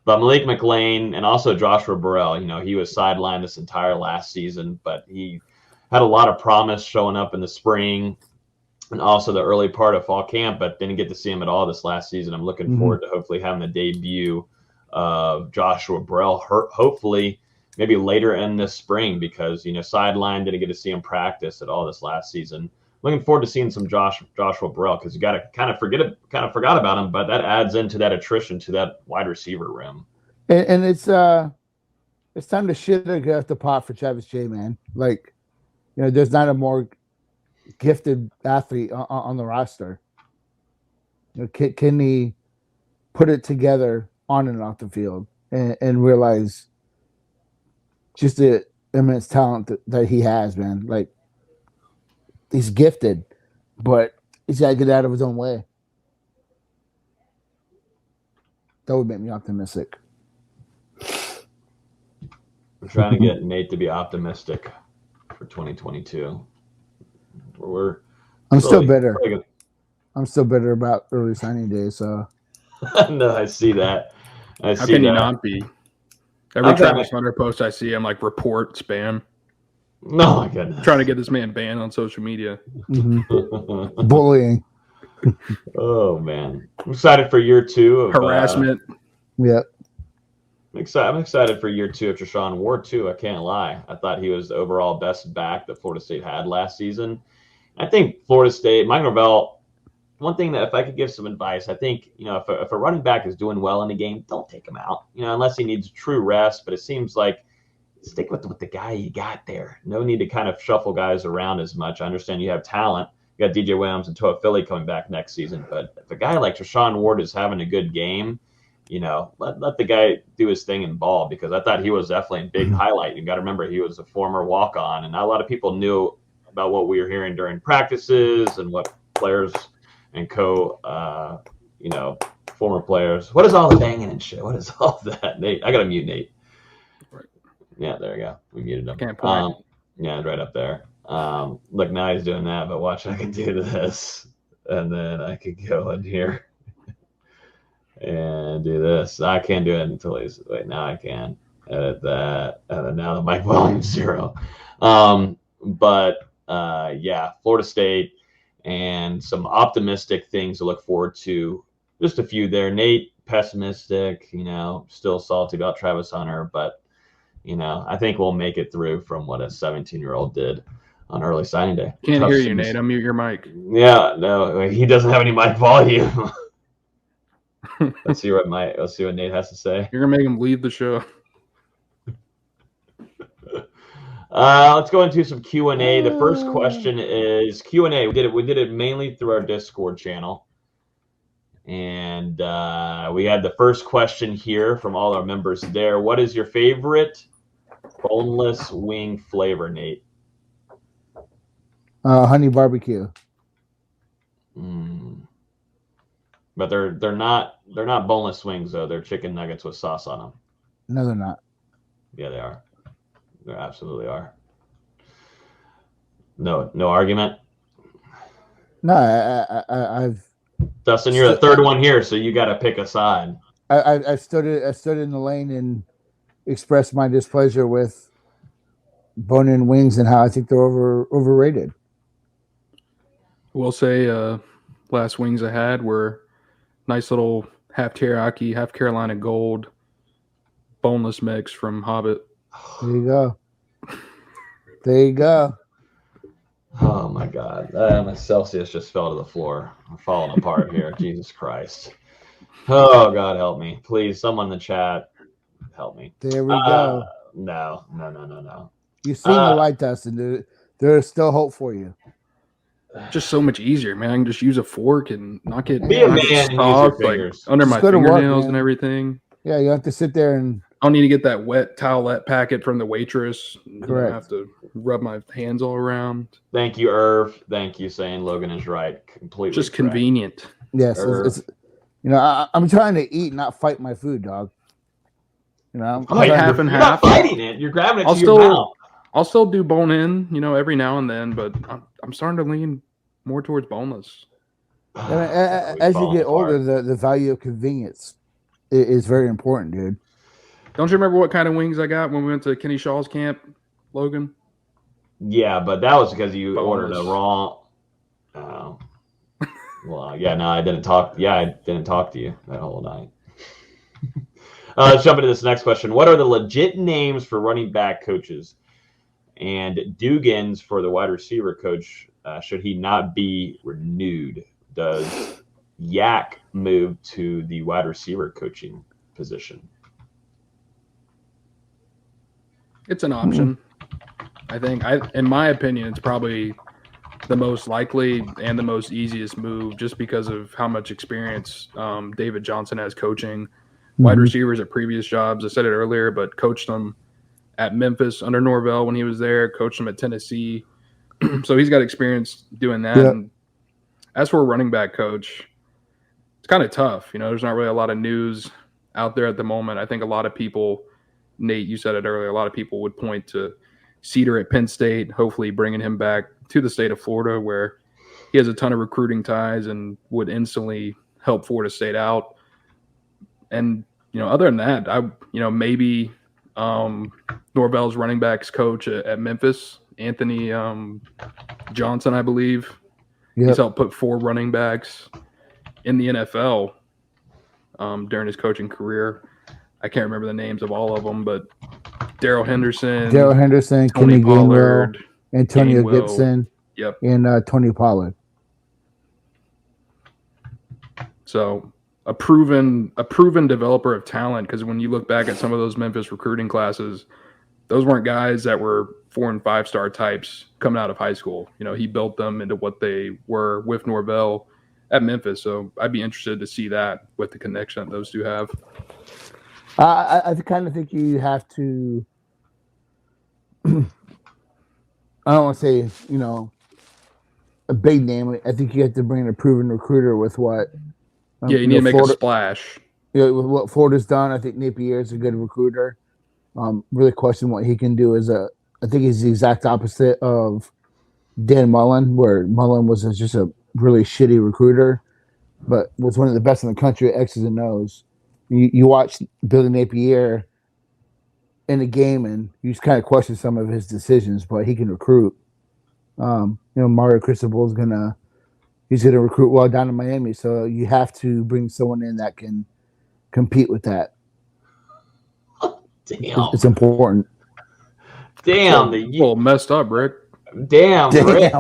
But Malik McLean and also Joshua Burrell, he was sidelined this entire last season, but he had a lot of promise showing up in the spring and also the early part of fall camp, but didn't get to see him at all this last season. I'm looking forward to hopefully having the debut of Joshua Burrell, hopefully maybe later in this spring, because, sideline, didn't get to see him practice at all this last season. Looking forward to seeing some Joshua Burrell, because you got to kind of forgot about him, but that adds into that attrition to that wide receiver room. And it's time to shit or get off the pot for Travis J, man. Like, there's not a more gifted athlete on the roster. Can he put it together on and off the field and realize just the immense talent that he has, man? Like, he's gifted, but he's got to get out of his own way. That would make me optimistic. We're trying to get Nate to be optimistic for 2022. I'm still bitter. I'm still bitter about early signing day. So no, I see that. How can you not be? Every Travis Hunter post I see, I'm like, report spam. No, my goodness. Trying to get this man banned on social media. Bullying. Oh man, I'm excited for year 2 of harassment. Yep. I'm excited for year 2 of Treshaun Ward too. I can't lie. I thought he was the overall best back that Florida State had last season. I think Florida State, Mike Norvell, one thing that if I could give some advice, I think, if a running back is doing well in the game, don't take him out, unless he needs true rest. But it seems like stick with the guy you got there. No need to kind of shuffle guys around as much. I understand you have talent. You got DJ Williams and Toa Philly coming back next season. But if a guy like Treshaun Ward is having a good game, let the guy do his thing and ball, because I thought he was definitely a big highlight. You got to remember, he was a former walk-on, and not a lot of people knew about what we were hearing during practices and what players and former players. What is all the banging and shit? What is all that? Nate, I got to mute Nate. Right. Yeah, there we go. We muted him. Can't point. Yeah, right up there. Look, now he's doing that, but watch, I can do this, and then I could go in here and do this. I can't do it until he's, wait, now I can edit that, and then now the mic volume 0. Yeah, Florida State and some optimistic things to look forward to. Just a few there. Nate, pessimistic, still salty about Travis Hunter, but, I think we'll make it through from what a 17-year-old did on early signing day. Can't hear you, Nate. Unmute your mic. Yeah, no, he doesn't have any mic volume. Let's see what Nate has to say. You're gonna make him leave the show. Let's go into some Q&A. The first question is Q&A. We did it mainly through our Discord channel, and we had the first question here from all our members there. What is your favorite boneless wing flavor, Nate? Honey barbecue. But they're not boneless wings though. They're chicken nuggets with sauce on them. No, they're not. Yeah, they are. They absolutely are. No argument. No, I've. Dustin, you're the third one here, so you got to pick a side. I stood in the lane and expressed my displeasure with bone-in wings and how I think they're overrated. We'll say last wings I had were nice little half teriyaki, half Carolina Gold, boneless mix from Hobbit. There you go. There you go. Oh my God, my Celsius just fell to the floor. I'm falling apart here. Jesus Christ. Oh God, help me, please. Someone in the chat, help me. There we go. No. You've seen the light, Dustin. There's still hope for you. Just so much easier, man. I can just use a fork and not get be a man and use your fingers under my fingernails and everything. Yeah, you have to sit there and. I don't need to get that wet towelette packet from the waitress. Correct. I have to rub my hands all around. Thank you, Irv. Thank you, saying Logan is right. Completely. Just correct. Convenient. Yes, it's I'm trying to eat, not fight my food, dog. I'm like half and half. You're not fighting it. You're grabbing it to your mouth. I'll still do bone in, every now and then, but I'm starting to lean more towards boneless. As you get older, the value of convenience is very important, dude. Don't you remember what kind of wings I got when we went to Kenny Shaw's camp, Logan? Yeah, but that was because you ordered Boneless. a wrong. Well, yeah, no, I didn't talk. Yeah, I didn't talk to you that whole night. Let's jump into this next question. What are the legit names for running back coaches? And Dugan's for the wide receiver coach, should he not be renewed? Does Yak move to the wide receiver coaching position? It's an option. I think, in my opinion, it's probably the most likely and the most easiest move just because of how much experience David Johnson has coaching wide receivers at previous jobs. I said it earlier, but coached them at Memphis under Norvell when he was there, coached them at Tennessee. So he's got experience doing that. Yep. And as for a running back coach, it's kind of tough. There's not really a lot of news out there at the moment. I think a lot of people, Nate, you said it earlier, a lot of people would point to Cedar at Penn State, hopefully bringing him back to the state of Florida where he has a ton of recruiting ties and would instantly help Florida State out. And, other than that, maybe Norvell's running backs coach at Memphis, Anthony Johnson, I believe. Yep. He's helped put 4 running backs in the NFL during his coaching career. I can't remember the names of all of them, but Darrell Henderson, Kenny Pollard, Antonio Gibson, yep, and Tony Pollard. So a proven developer of talent, because when you look back at some of those Memphis recruiting classes, those weren't guys that were 4- and 5-star types coming out of high school. He built them into what they were with Norvell at Memphis. So I'd be interested to see that with the connection that those two have. I kind of think you have to. I don't want to say a big name. I think you have to bring in a proven recruiter with what. You need to make a splash. With what Florida's done, I think Napier is a good recruiter. Really question what he can do I think he's the exact opposite of Dan Mullen, where Mullen was just a really shitty recruiter, but was one of the best in the country at X's and O's. You watch Billy Napier in a game, and you just kind of question some of his decisions, but he can recruit. Mario Cristobal he's gonna recruit well down in Miami, so you have to bring someone in that can compete with that. Damn, it's important. Damn, a little messed up, Rick. Damn, Rick.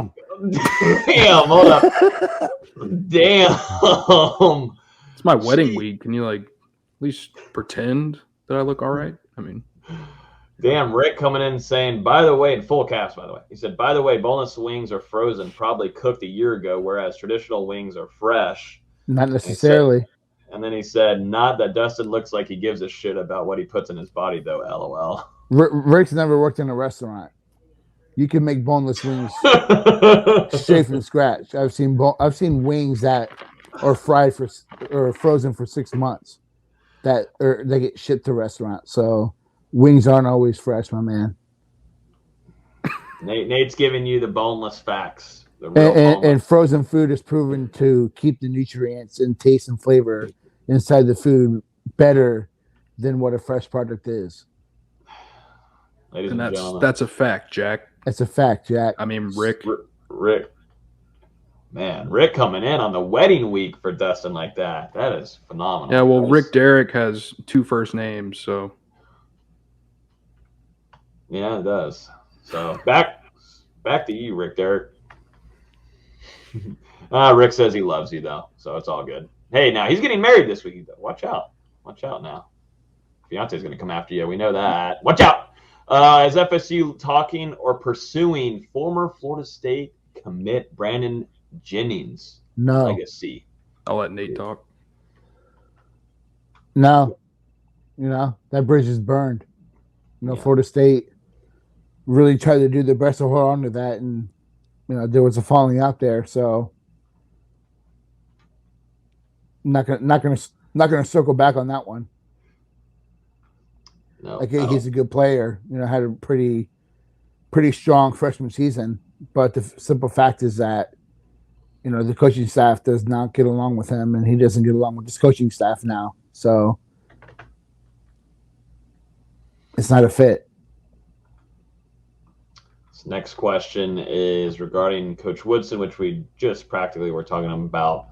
Damn, hold up. Damn. It's my wedding week. Can you at least pretend that I look all right? I mean, damn, Rick coming in saying, by the way, in full caps, by the way. He said, by the way, boneless wings are frozen, probably cooked a year ago, whereas traditional wings are fresh. Not necessarily. And then he said, not that Dustin looks like he gives a shit about what he puts in his body, though, LOL. Rick's never worked in a restaurant. You can make boneless wings straight from scratch. I've seen wings that are fried or frozen for 6 months that they get shipped to restaurants. So wings aren't always fresh, my man. Nate's giving you the boneless facts. And frozen food is proven to keep the nutrients and taste and flavor inside the food better than what a fresh product is. Ladies and gentlemen, that's a fact, Jack. That's a fact, Jack. I mean, Rick. Man, Rick coming in on the wedding week for Dustin like that. That is phenomenal. Yeah, well, Rick Derrick has 2 first names, so. Yeah, it does. So back to you, Rick Derrick. Rick says he loves you, though, so it's all good. Hey, now he's getting married this week. Watch out. Watch out now. Fiance's going to come after you. We know that. Watch out. Is FSU talking or pursuing former Florida State commit Brandon Jennings' legacy? I'll let Nate talk. No. That bridge is burned. Florida State really tried to do their best to hold on to that, and there was a falling out there, so not gonna circle back on that one. No, he's a good player. Had a pretty strong freshman season, but the simple fact is that the coaching staff does not get along with him, and he doesn't get along with his coaching staff now. So it's not a fit. This next question is regarding Coach Woodson, which we just practically were talking about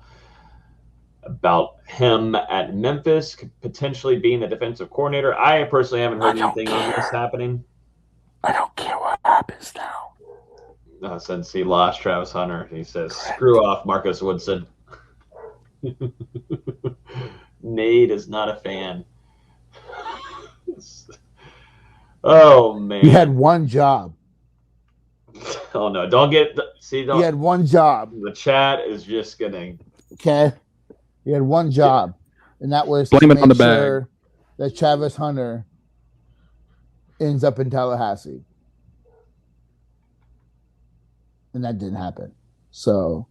him at Memphis potentially being the defensive coordinator. I personally haven't heard anything on this happening. I don't care what happens now. Since he lost Travis Hunter, he says, "Screw off, Marcus Woodson." Nate is not a fan. Oh man, he had one job. Oh no! Don't get see. Don't, he had one job. The chat is just gonna. Okay, he had one job, and that was blame to it on make the sure bag that Travis Hunter ends up in Tallahassee, and that didn't happen. So,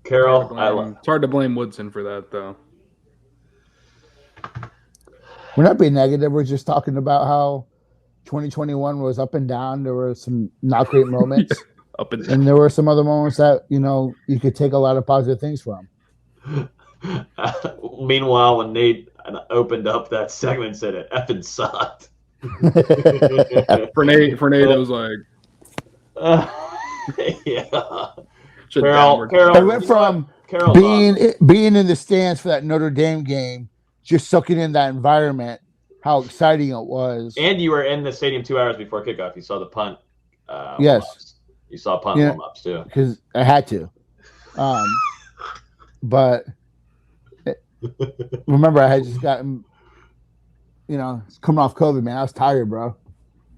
Carol, it's hard to blame Woodson for that, though. We're not being negative. We're just talking about how 2021 was up and down. There were some not great moments, up and down, and there were some other moments that you could take a lot of positive things from. Meanwhile, when Nate opened up that segment, said it effing sucked. for Nate, it was like, yeah. Carol, I went from being in the stands for that Notre Dame game, just soaking in that environment, how exciting it was. And you were in the stadium 2 hours before kickoff. You saw the punt. Yes. Warm-ups. You saw punt warm-ups too. Because I had to. But remember, I had just gotten, coming off COVID, man. I was tired, bro.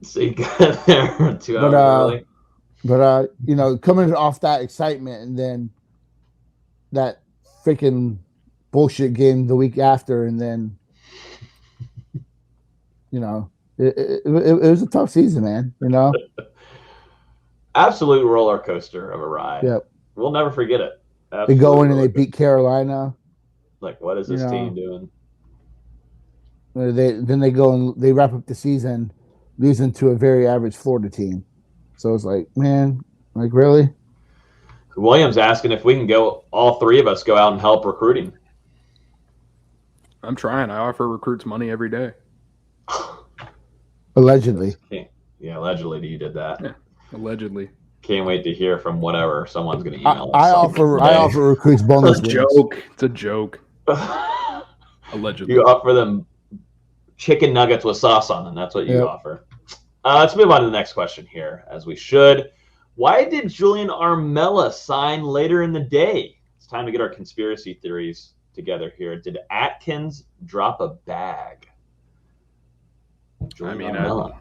So you got there 2 hours early. But coming off that excitement and then that freaking bullshit game the week after, and then it was a tough season, man. Absolute roller coaster of a ride. Yep. We'll never forget it. They go in and they beat Carolina. Like, what is this team doing? They go and they wrap up the season losing to a very average Florida team. So it's like, man, like, really? William's asking if we can go, all three of us go out and help recruiting. I'm trying. I offer recruits money every day. Allegedly. Yeah, allegedly you did that. Yeah, allegedly. Can't wait to hear from whatever someone's going to email us. I offer recruits bonus. It's a joke. It's a joke. Allegedly. You offer them chicken nuggets with sauce on them. That's what you offer. Let's move on to the next question here, as we should. Why did Julian Armella sign later in the day? It's time to get our conspiracy theories together here. Did Atkins drop a bag? Julian Armella.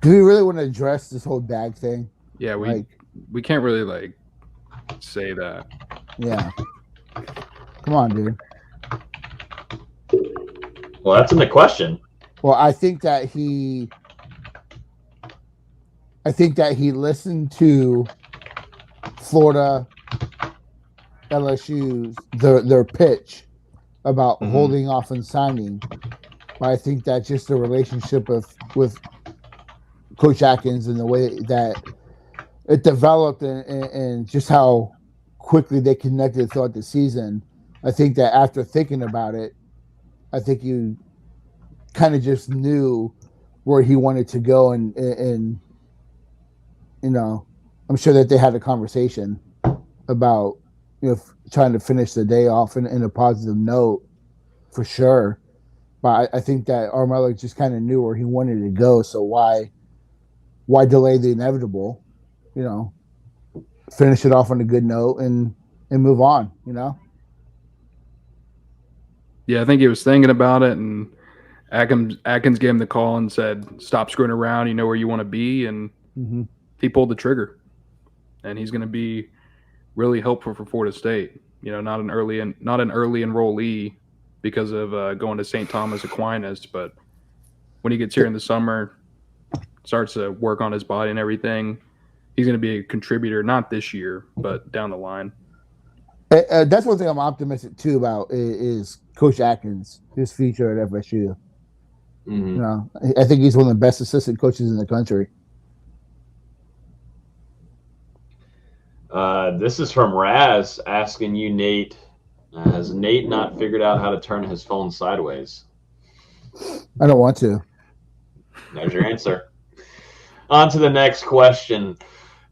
Do we really want to address this whole bag thing? Yeah, we can't really say that. Yeah. Come on, dude. Well, that's in the question. Well, I think that he listened to Florida, LSU's their pitch about holding off and signing. But I think that just the relationship with Coach Atkins and the way that it developed and just how quickly they connected throughout the season. I think that after thinking about it, I think you kind of just knew where he wanted to go, and I'm sure that they had a conversation about trying to finish the day off in a positive note, for sure. But I think that Armella just kind of knew where he wanted to go, so why delay the inevitable? Finish it off on a good note and move on. Yeah, I think he was thinking about it, and Atkins gave him the call and said, "Stop screwing around. You know where you want to be," and he pulled the trigger. And he's going to be really helpful for Florida State. Not an early enrollee because of going to St. Thomas Aquinas, but when he gets here in the summer, starts to work on his body and everything, he's going to be a contributor, not this year, but down the line. That's one thing I'm optimistic too about is Coach Atkins, his future at FSU. I think he's one of the best assistant coaches in the country. This is from Raz asking you, Nate. Has Nate not figured out how to turn his phone sideways? I don't want to. There's your answer. On to the next question.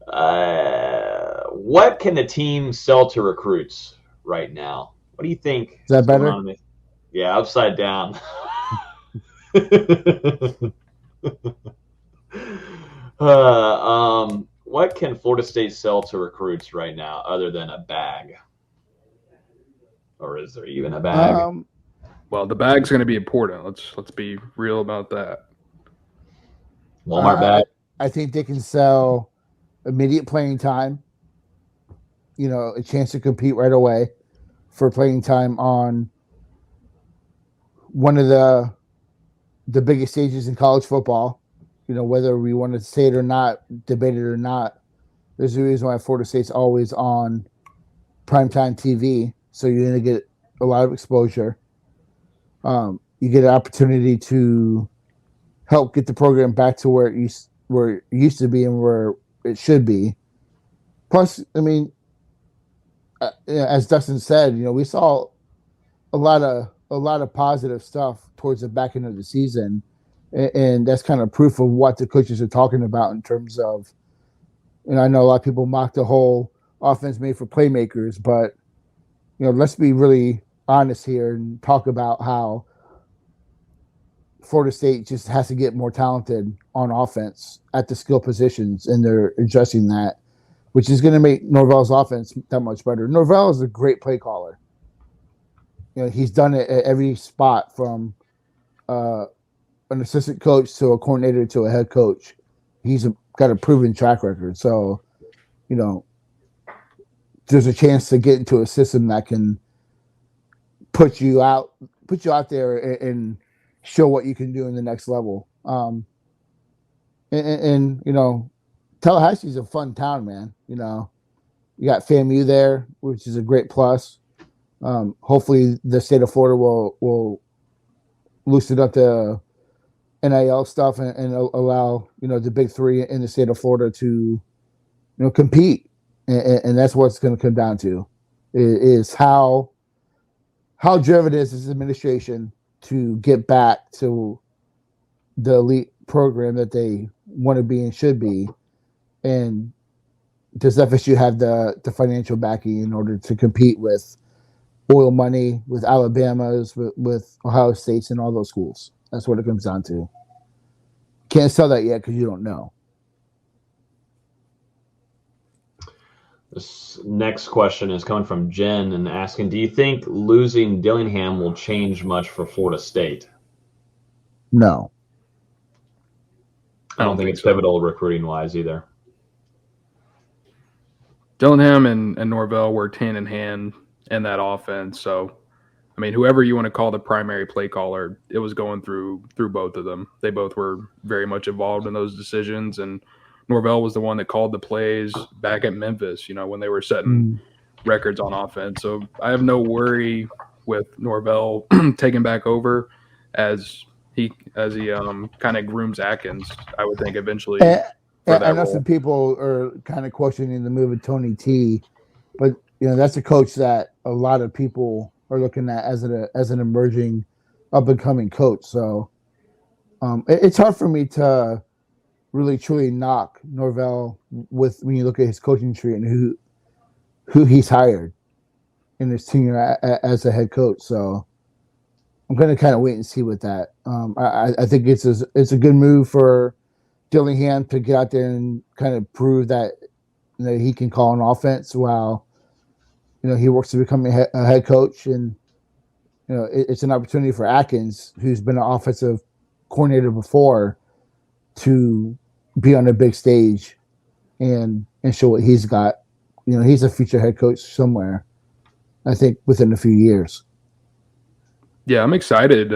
What can the team sell to recruits right now? What do you think Is that going better? on? Yeah, upside down. What can Florida State sell to recruits right now other than a bag? Or is there even a bag? Well, the bag's going to be important. Let's be real about that. Walmart bag. I think they can sell immediate playing time. You know, a chance to compete right away for playing time on one of the biggest stages in college football. You know, whether we want to say it or not, debate it or not, there's a reason why Florida State's always on primetime TV. So you're going to get a lot of exposure. You get an opportunity to help get the program back to where it used to be and where it should be. Plus, I mean, as Dustin said, you know, we saw a lot of positive stuff towards the back end of the season, and that's kind of proof of what the coaches are talking about in terms of. And I know a lot of people mock the whole offense made for playmakers, but you know, let's be really honest here and talk about how Florida State just has to get more talented on offense at the skill positions, and they're addressing that, which is going to make Norvell's offense that much better. Norvell is a great play caller. You know, he's done it at every spot from an assistant coach to a coordinator to a head coach. He's got a proven track record. So, you know, there's a chance to get into a system that can put you out there and show what you can do in the next level. And you know, Tallahassee's a fun town, man. You know, you got FAMU there, which is a great plus. Hopefully, the state of Florida will loosen up the NIL stuff and allow, you know, the big three in the state of Florida to, you know, compete, and that's what it's going to come down to, is how driven is this administration to get back to the elite program that they want to be and should be, and does FSU have the financial backing in order to compete with oil money, with Alabama's, with Ohio State's, and all those schools? That's what it comes down to. Can't sell that yet because you don't know. This next question is coming from Jen and asking, do you think losing Dillingham will change much for Florida State? No. I don't think it's pivotal recruiting-wise either. Dillingham and Norvell worked hand in hand in that offense. So, I mean, whoever you want to call the primary play caller, it was going through both of them. They both were very much involved in those decisions, and Norvell was the one that called the plays back at Memphis, you know, when they were setting records on offense. So I have no worry with Norvell taking back over as he kind of grooms Atkins, I would think, eventually. I know some people are kind of questioning the move of Tony T, but you know, that's a coach that a lot of people are looking at as an emerging, up and coming coach. So it's hard for me to really truly knock Norvell when you look at his coaching tree and who he's hired in his tenure as a head coach. So I'm going to kind of wait and see with that. I think it's a good move for Dillingham to get out there and kind of prove that, you know, he can call an offense while, you know, he works to become a head coach. And, you know, it's an opportunity for Atkins, who's been an offensive coordinator before, to be on a big stage and show what he's got. You know, he's a future head coach somewhere, I think, within a few years. Yeah, I'm excited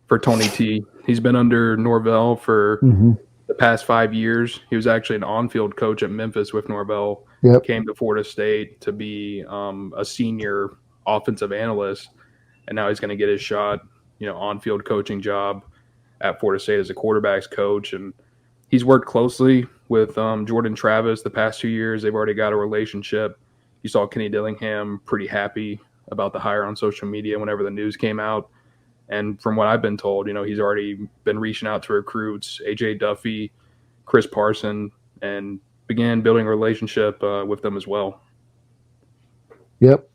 for Tony T. He's been under Norvell for the past 5 years. He was actually an on-field coach at Memphis with Norvell. Yep. Came to Florida State to be a senior offensive analyst, and now he's going to get his shot, you know, on-field coaching job at Florida State as a quarterbacks coach. And he's worked closely with Jordan Travis the past 2 years. They've already got a relationship. You saw Kenny Dillingham pretty happy about the hire on social media whenever the news came out. And from what I've been told, he's already been reaching out to recruits, AJ Duffy, Chris Parson, and began building a relationship with them as well. Yep.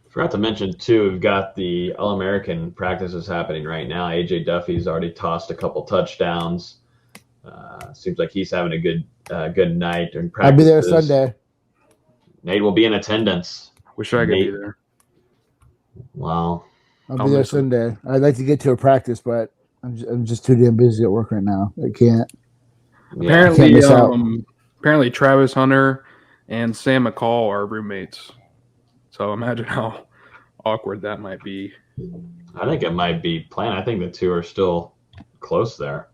Forgot to mention, too, we've got the All-American practices happening right now. AJ Duffy's already tossed a couple touchdowns. Seems like he's having a good night in practice. I'll be there Sunday. Nate will be in attendance. Wish I could be there. Wow. I'll be there Sunday. I'd like to get to a practice, but I'm just too damn busy at work right now. I can't. Yeah. Apparently Travis Hunter and Sam McCall are roommates. So imagine how awkward that might be. I think it might be planned. I think the two are still close there.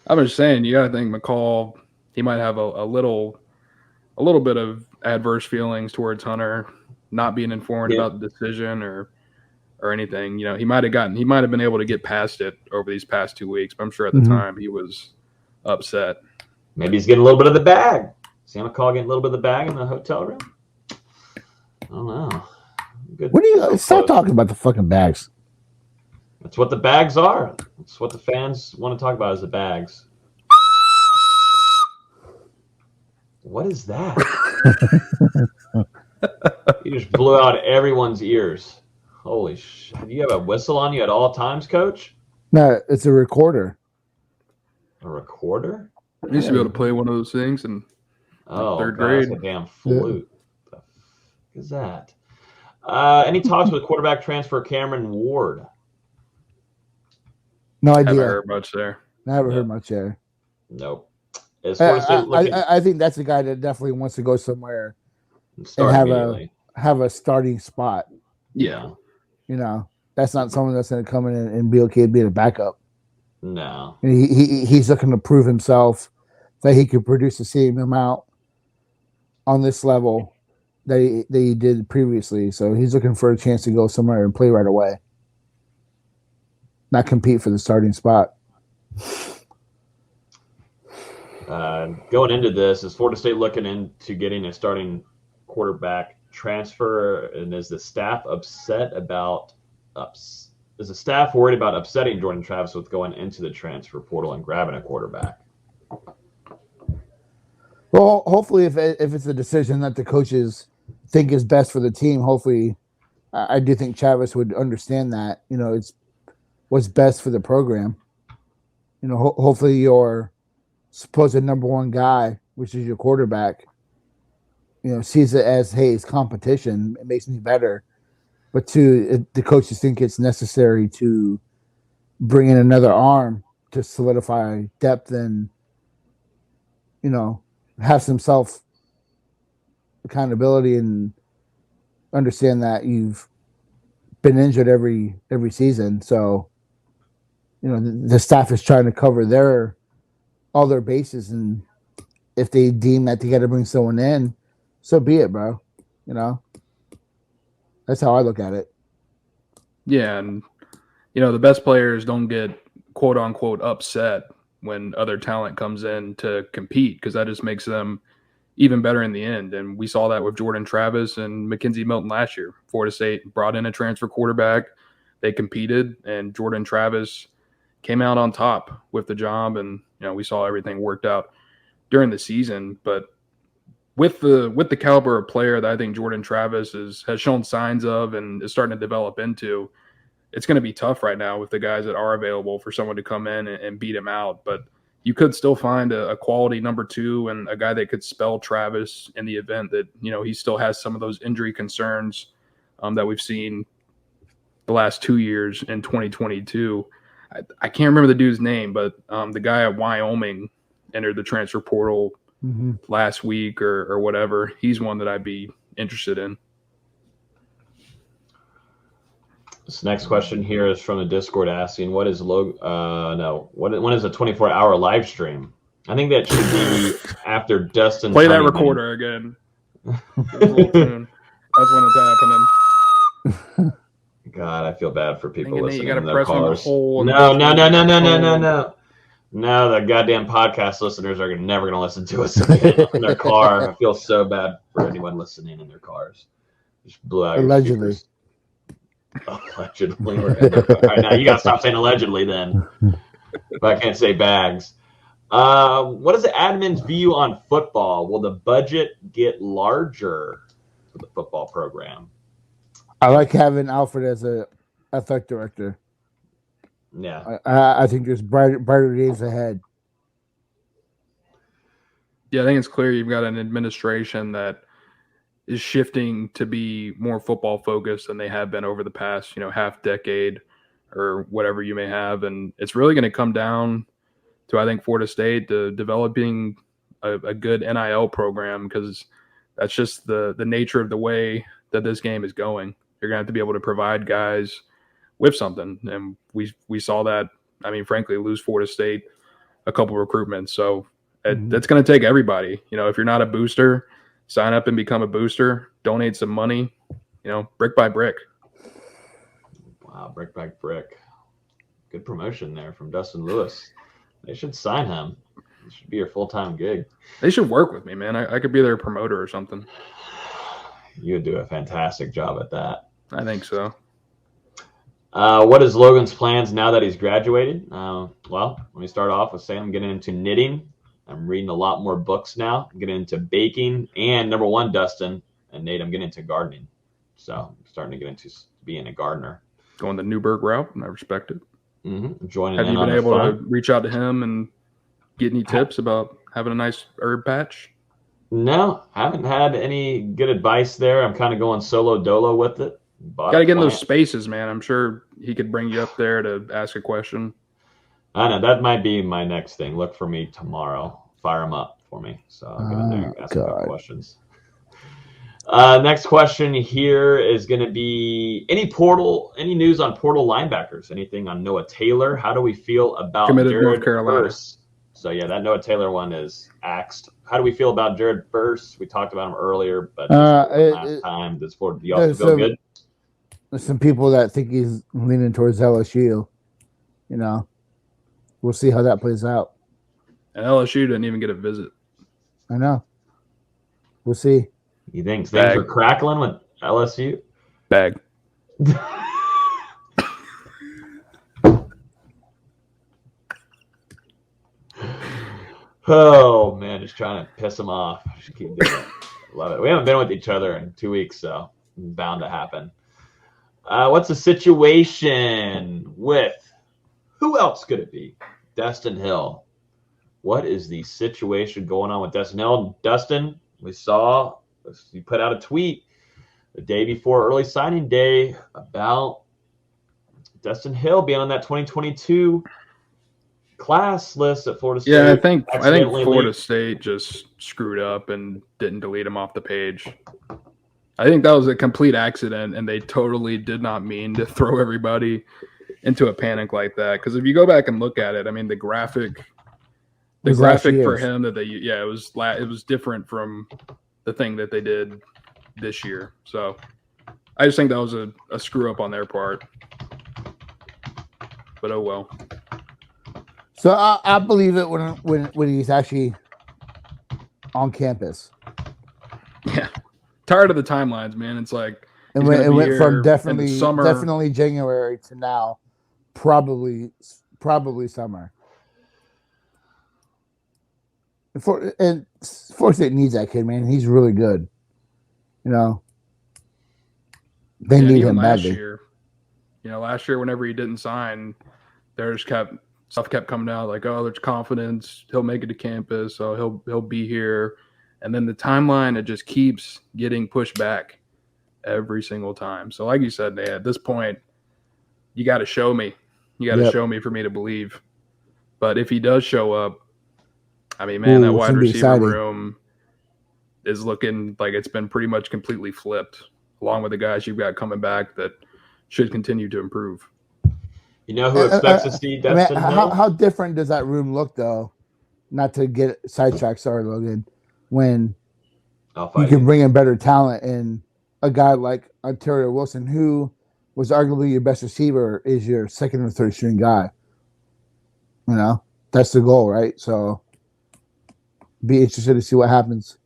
I'm just saying, you got to think McCall, he might have a little bit of adverse feelings towards Hunter, not being informed about the decision or anything. He might have been able to get past it over these past 2 weeks, but I'm sure at the time he was upset. Maybe he's getting a little bit of the bag. Sam McCall getting a little bit of the bag in the hotel room. I don't know. Good. What do you start talking about the fucking bags? That's what the bags are. That's what the fans want to talk about is the bags. What is that? You just blew out everyone's ears. Holy shit. You have a whistle on you at all times, Coach? No, it's a recorder. A recorder? I used to be able to play one of those things in third grade. That's a damn flute. What the fuck is that? Any talks with quarterback transfer Cameron Ward? No idea. Haven't heard much there. Never heard much there. Nope. I think that's a guy that definitely wants to go somewhere and have a starting spot. Yeah. That's not someone that's going to come in and be okay being a backup. No. He's looking to prove himself that he could produce the same amount on this level that he did previously. So he's looking for a chance to go somewhere and play right away, not compete for the starting spot. Going into this, is Florida State looking into getting a starting quarterback transfer, and is the staff is the staff worried about upsetting Jordan Travis with going into the transfer portal and grabbing a quarterback? Well, hopefully, if it's a decision that the coaches think is best for the team, hopefully, I do think Travis would understand that. It's what's best for the program. Hopefully your supposed number one guy, which is your quarterback, sees it as, hey, it's competition. It makes me better. But two, the coaches think it's necessary to bring in another arm to solidify depth and, have some self accountability and understand that you've been injured every season. So, the staff is trying to cover all their bases, and if they deem that they got to bring someone in, so be it, bro. That's how I look at it. Yeah, and the best players don't get quote unquote upset when other talent comes in to compete, because that just makes them even better in the end. And we saw that with Jordan Travis and Mackenzie Milton last year. Florida State brought in a transfer quarterback. They competed, and Jordan Travis came out on top with the job. And, we saw everything worked out during the season. But with the caliber of player that I think Jordan Travis has shown signs of and is starting to develop into, it's going to be tough right now with the guys that are available for someone to come in and beat him out. But you could still find a quality number two and a guy that could spell Travis in the event that, he still has some of those injury concerns that we've seen the last 2 years in 2022. I can't remember the dude's name, but the guy at Wyoming entered the transfer portal last week or whatever. He's one that I'd be interested in. This next question here is from the Discord asking, when is a 24-hour live stream? I think that should be after Dustin. Play that recorder again. That's when it's happening. God, I feel bad for people listening. You got to press on the whole. No. No, the goddamn podcast listeners are never going to listen to us again in their car. I feel so bad for anyone listening in their cars. Just blew out Allegedly. your speakers. Allegedly. All right, now you got to stop saying allegedly then. But I can't say bags. What is the admin's view on football? Will the budget get larger for the football program? I like having Alfred as a athletic director. Yeah. I think there's brighter days ahead. Yeah, I think it's clear you've got an administration that is shifting to be more football focused than they have been over the past, half decade or whatever you may have. And it's really going to come down to, I think, Florida State developing a good NIL program, because that's just the nature of the way that this game is going. You're going to have to be able to provide guys with something. And we saw that, frankly, lose Florida State a couple recruitments. So that's going to take everybody. If you're not a booster, sign up and become a booster, donate some money, brick by brick. Wow, brick by brick. Good promotion there from Dustin Lewis. They should sign him. It should be your full-time gig. They should work with me, man. I could be their promoter or something. You would do a fantastic job at that. I think so. What is Logan's plans now that he's graduated? Well, let me start off with saying I'm getting into knitting. I'm reading a lot more books now. I'm getting into baking. And number one, Dustin and Nate, I'm getting into gardening. So I'm starting to get into being a gardener. Going the Newberg route, and I respect it. Mm-hmm. Joining Have in you on been the able fun. to reach out to him and get any tips about having a nice herb patch? No, haven't had any good advice there. I'm kind of going solo dolo with it. Got to get in those spaces, man. I'm sure he could bring you up there to ask a question. I know that might be my next thing. Look for me tomorrow. Fire him up for me. So I'll get in there and ask him questions. Next question here is going to be any news on portal linebackers? Anything on Noah Taylor? How do we feel about Committed Jared North Carolina. Burse? So yeah, that Noah Taylor one is axed. How do we feel about Jared Burse? We talked about him earlier, but last time, do you also feel good? There's some people that think he's leaning towards LSU. We'll see how that plays out. And LSU didn't even get a visit. I know. We'll see. You think things are crackling with LSU? Bag. Oh man, just trying to piss them off. Just keep doing it. Love it. We haven't been with each other in 2 weeks, so it's bound to happen. What's the situation with who else could it be? Dustin Hill. What is the situation going on with Dustin Hill? Dustin, we saw you put out a tweet the day before early signing day about Dustin Hill being on that 2022 class list at Florida State. Yeah, I think Florida State just screwed up and didn't delete him off the page. I think that was a complete accident, and they totally did not mean to throw everybody into a panic like that. Because if you go back and look at it, the graphic for him that it was different from the thing that they did this year. So I just think that was a screw up on their part. But oh well. So I believe it when he's actually on campus. Yeah, tired of the timelines, man. It's like it went from definitely January to now, probably summer. And Florida State needs that kid, man. He's really good. They need him badly. Last year, whenever he didn't sign, stuff kept coming out like, oh, there's confidence. He'll make it to campus. So he'll be here. And then the timeline, it just keeps getting pushed back every single time. So like you said, Nate, at this point, you got to show me. You got to show me for me to believe. But if he does show up, that wide receiver room is looking like it's been pretty much completely flipped, along with the guys you've got coming back that should continue to improve. You know who expects to see Dustin Hill? How different does that room look, though? Not to get sidetracked, sorry, Logan. When you can bring in better talent, and a guy like Ontario Wilson, who was arguably your best receiver, is your second or third string guy. that's the goal, right? So be interested to see what happens.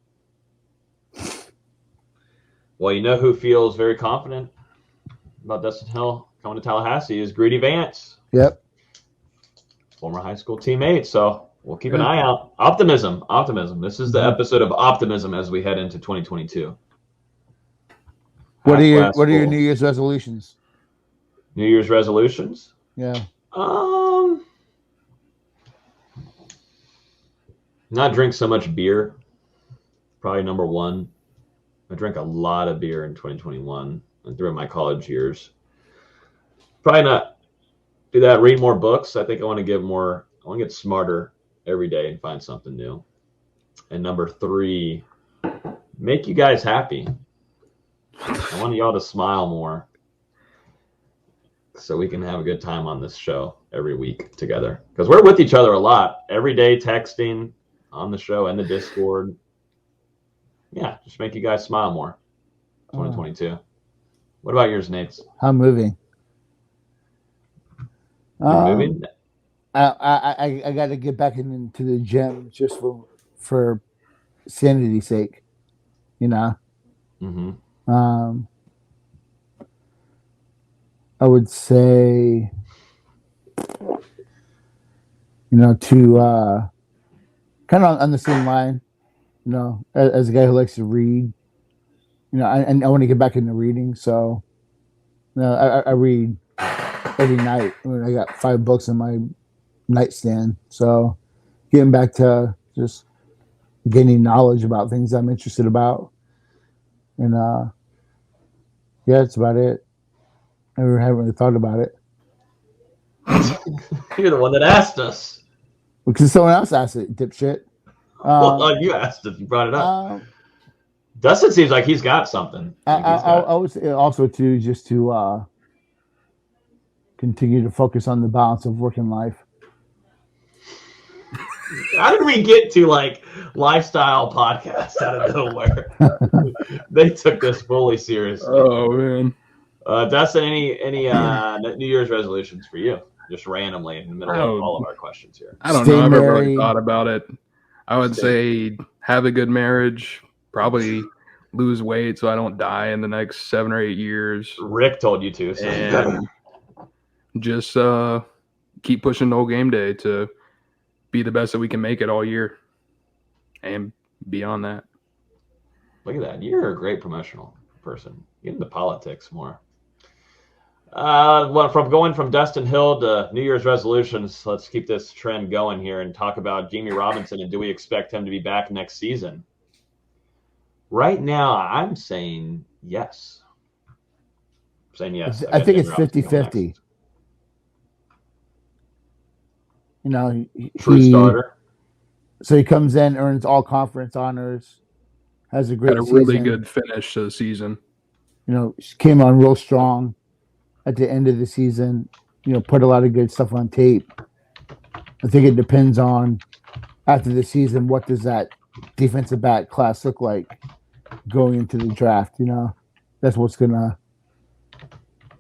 Well, you know who feels very confident about Dustin Hill coming to Tallahassee is Greedy Vance. Yep. Former high school teammate. So we'll keep an eye out. Optimism. This is the episode of optimism as we head into 2022. What are your New Year's resolutions? New Year's resolutions? Yeah. Not drink so much beer. Probably number one. I drank a lot of beer in 2021 and through my college years. Probably not do that. Read more books. I think I want to get smarter every day and find something new. And number 3, make you guys happy. I want y'all to smile more so we can have a good time on this show every week together. Because we're with each other a lot. Every day texting on the show and the Discord. Yeah, just make you guys smile more. 2022. What about yours, Nate? I'm moving. You're moving? I got to get back into the gym just for sanity's sake, you know. Mm-hmm. I would say, to kind of on the same line, as a guy who likes to read, I want to get back into reading. So, I read every night. I got 5 books in my nightstand. So, getting back to just gaining knowledge about things I'm interested about. And, yeah, that's about it. I haven't really thought about it. You're the one that asked us. Because someone else asked it, dipshit. You asked it. You brought it up. Dustin seems like he's got something. I would say also too, just to continue to focus on the balance of work and life. How did we get to lifestyle podcasts out of nowhere? They took this fully seriously. Oh man. Dustin, any New Year's resolutions for you? Just randomly in the middle of all of our questions here. I don't know. I've never really thought about it. I would say have a good marriage, probably lose weight so I don't die in the next 7 or 8 years. Rick told you to. So and just keep pushing No Game Day to be the best that we can make it all year and beyond that. Look at that. You're a great promotional person. Get into politics more. Going from Dustin Hill to New Year's resolutions, let's keep this trend going here and talk about Jamie Robinson and do we expect him to be back next season? Right now, I'm saying yes. I'm saying yes. I think it's 50-50. True starter. So he comes in, earns all conference honors, has a great Had a really good finish to the season. Came on real strong at the end of the season, put a lot of good stuff on tape. I think it depends on after the season, what does that defensive back class look like going into the draft? That's what's gonna.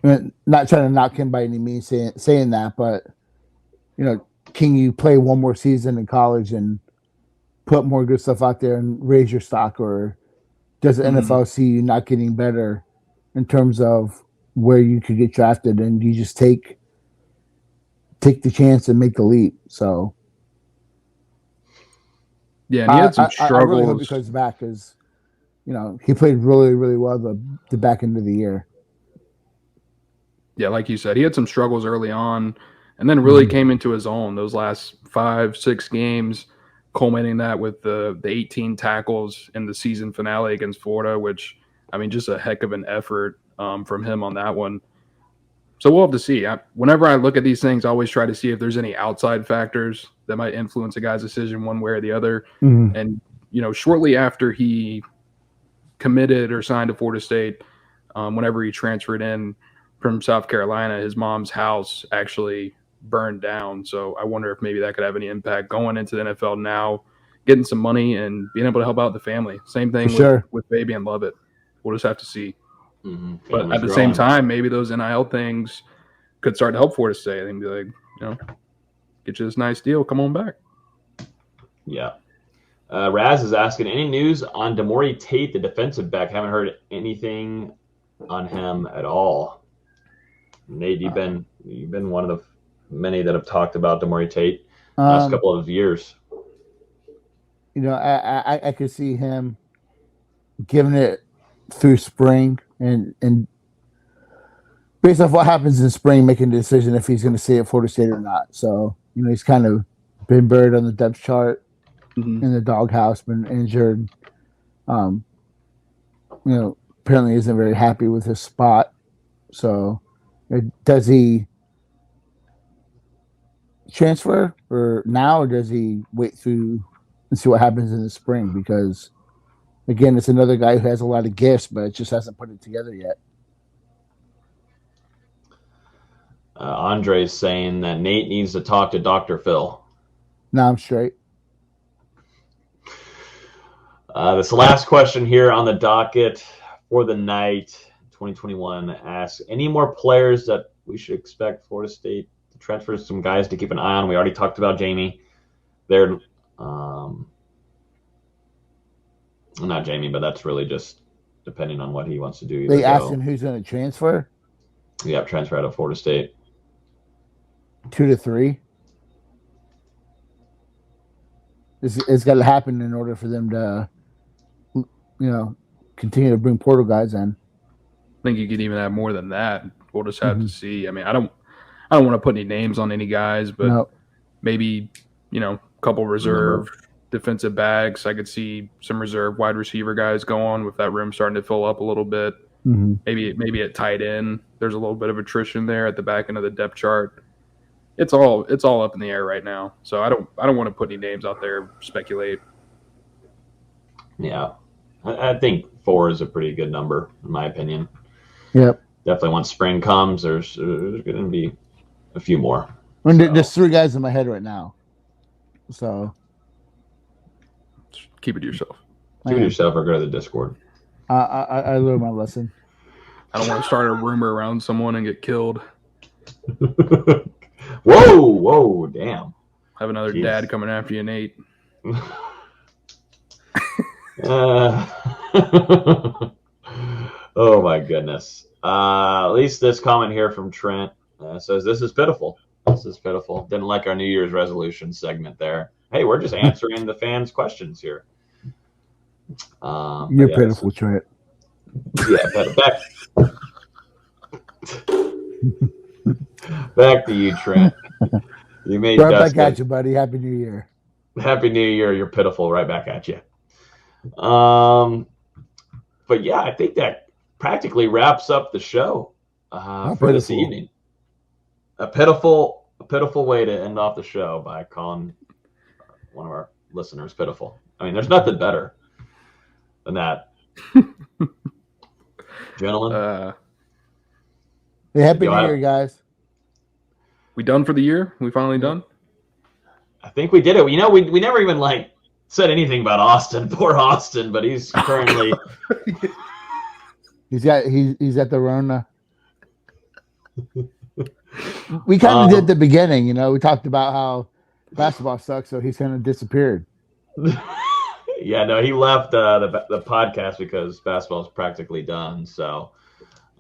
Not trying to knock him by any means saying that, but can you play one more season in college and put more good stuff out there and raise your stock, or does the NFL see you not getting better in terms of where you could get drafted, and you just take the chance and make the leap? So, yeah, and he had some struggles. I really hope he comes back because, he played really, really well the back end of the year. Yeah, like you said, he had some struggles early on, and then really came into his own those last 5-6 games, culminating that with the 18 tackles in the season finale against Florida, which, just a heck of an effort from him on that one. So we'll have to see. Whenever I look at these things, I always try to see if there's any outside factors that might influence a guy's decision one way or the other. Mm-hmm. And, shortly after he committed or signed to Florida State, whenever he transferred in from South Carolina, his mom's house actually burned down. So I wonder if maybe that could have any impact going into the NFL now, getting some money and being able to help out the family. Same thing with Fabian Lovett. We'll just have to see. Mm-hmm. But at the same time, maybe those NIL things could start to help Florida State. I think, get get you this nice deal. Come on back. Yeah. Raz is asking, any news on Damori Tate, the defensive back? Haven't heard anything on him at all. Nate, you've been one of the many that have talked about Damori Tate last couple of years. I could see him giving it through spring and based off what happens in spring, making a decision if he's going to stay at Florida State or not. So, he's kind of been buried on the depth chart in the doghouse, been injured. Apparently isn't very happy with his spot. So, does he transfer or does he wait through and see what happens in the spring? Because, again, it's another guy who has a lot of gifts, but just hasn't put it together yet. Andre's saying that Nate needs to talk to Dr. Phil. No, I'm straight. This last question here on the docket for the night, 2021, asks, any more players that we should expect Florida State to transfer? Some guys to keep an eye on. We already talked about Jamie. They're not Jamie, but that's really just depending on what he wants to do. They asked him who's going to transfer? Yeah, transfer out of Florida State. 2 to 3. It's got to happen in order for them to, continue to bring portal guys in. I think you could even have more than that. We'll just have to see. I mean, I don't want to put any names on any guys, but maybe a couple reserve defensive backs. I could see some reserve wide receiver guys go on with that room starting to fill up a little bit. Maybe at tight end, there's a little bit of attrition there at the back end of the depth chart. It's all up in the air right now. So I don't want to put any names out there, speculate. Yeah, I think 4 is a pretty good number in my opinion. Yep. Definitely once spring comes, there's going to be a few more. There's 3 guys in my head right now. So keep it to yourself. Keep it to yourself or go to the Discord. I learned my lesson. I don't want to start a rumor around someone and get killed. Whoa, damn. Have another dad coming after you, Nate. Oh my goodness. At least this comment here from Trent says, this is pitiful. This is pitiful. Didn't like our New Year's resolution segment there. Hey, we're just answering the fans' questions here. You're pitiful, Trent. Yeah, back to you, Trent. You made right back at you, buddy. Happy New Year. Happy New Year. You're pitiful. Right back at you. But yeah, I think that practically wraps up the show for this evening. A pitiful way to end off the show by calling one of our listeners pitiful. I mean, there's nothing better than that. Gentlemen. Hey, Happy New Year, guys. We done for the year? We finally done? I think we did it. We never even said anything about Austin. Poor Austin, but he's currently he's at the Rona. We kind of did the beginning, we talked about how basketball sucks, so he's kind of disappeared. Yeah, no, he left the podcast because basketball is practically done. So,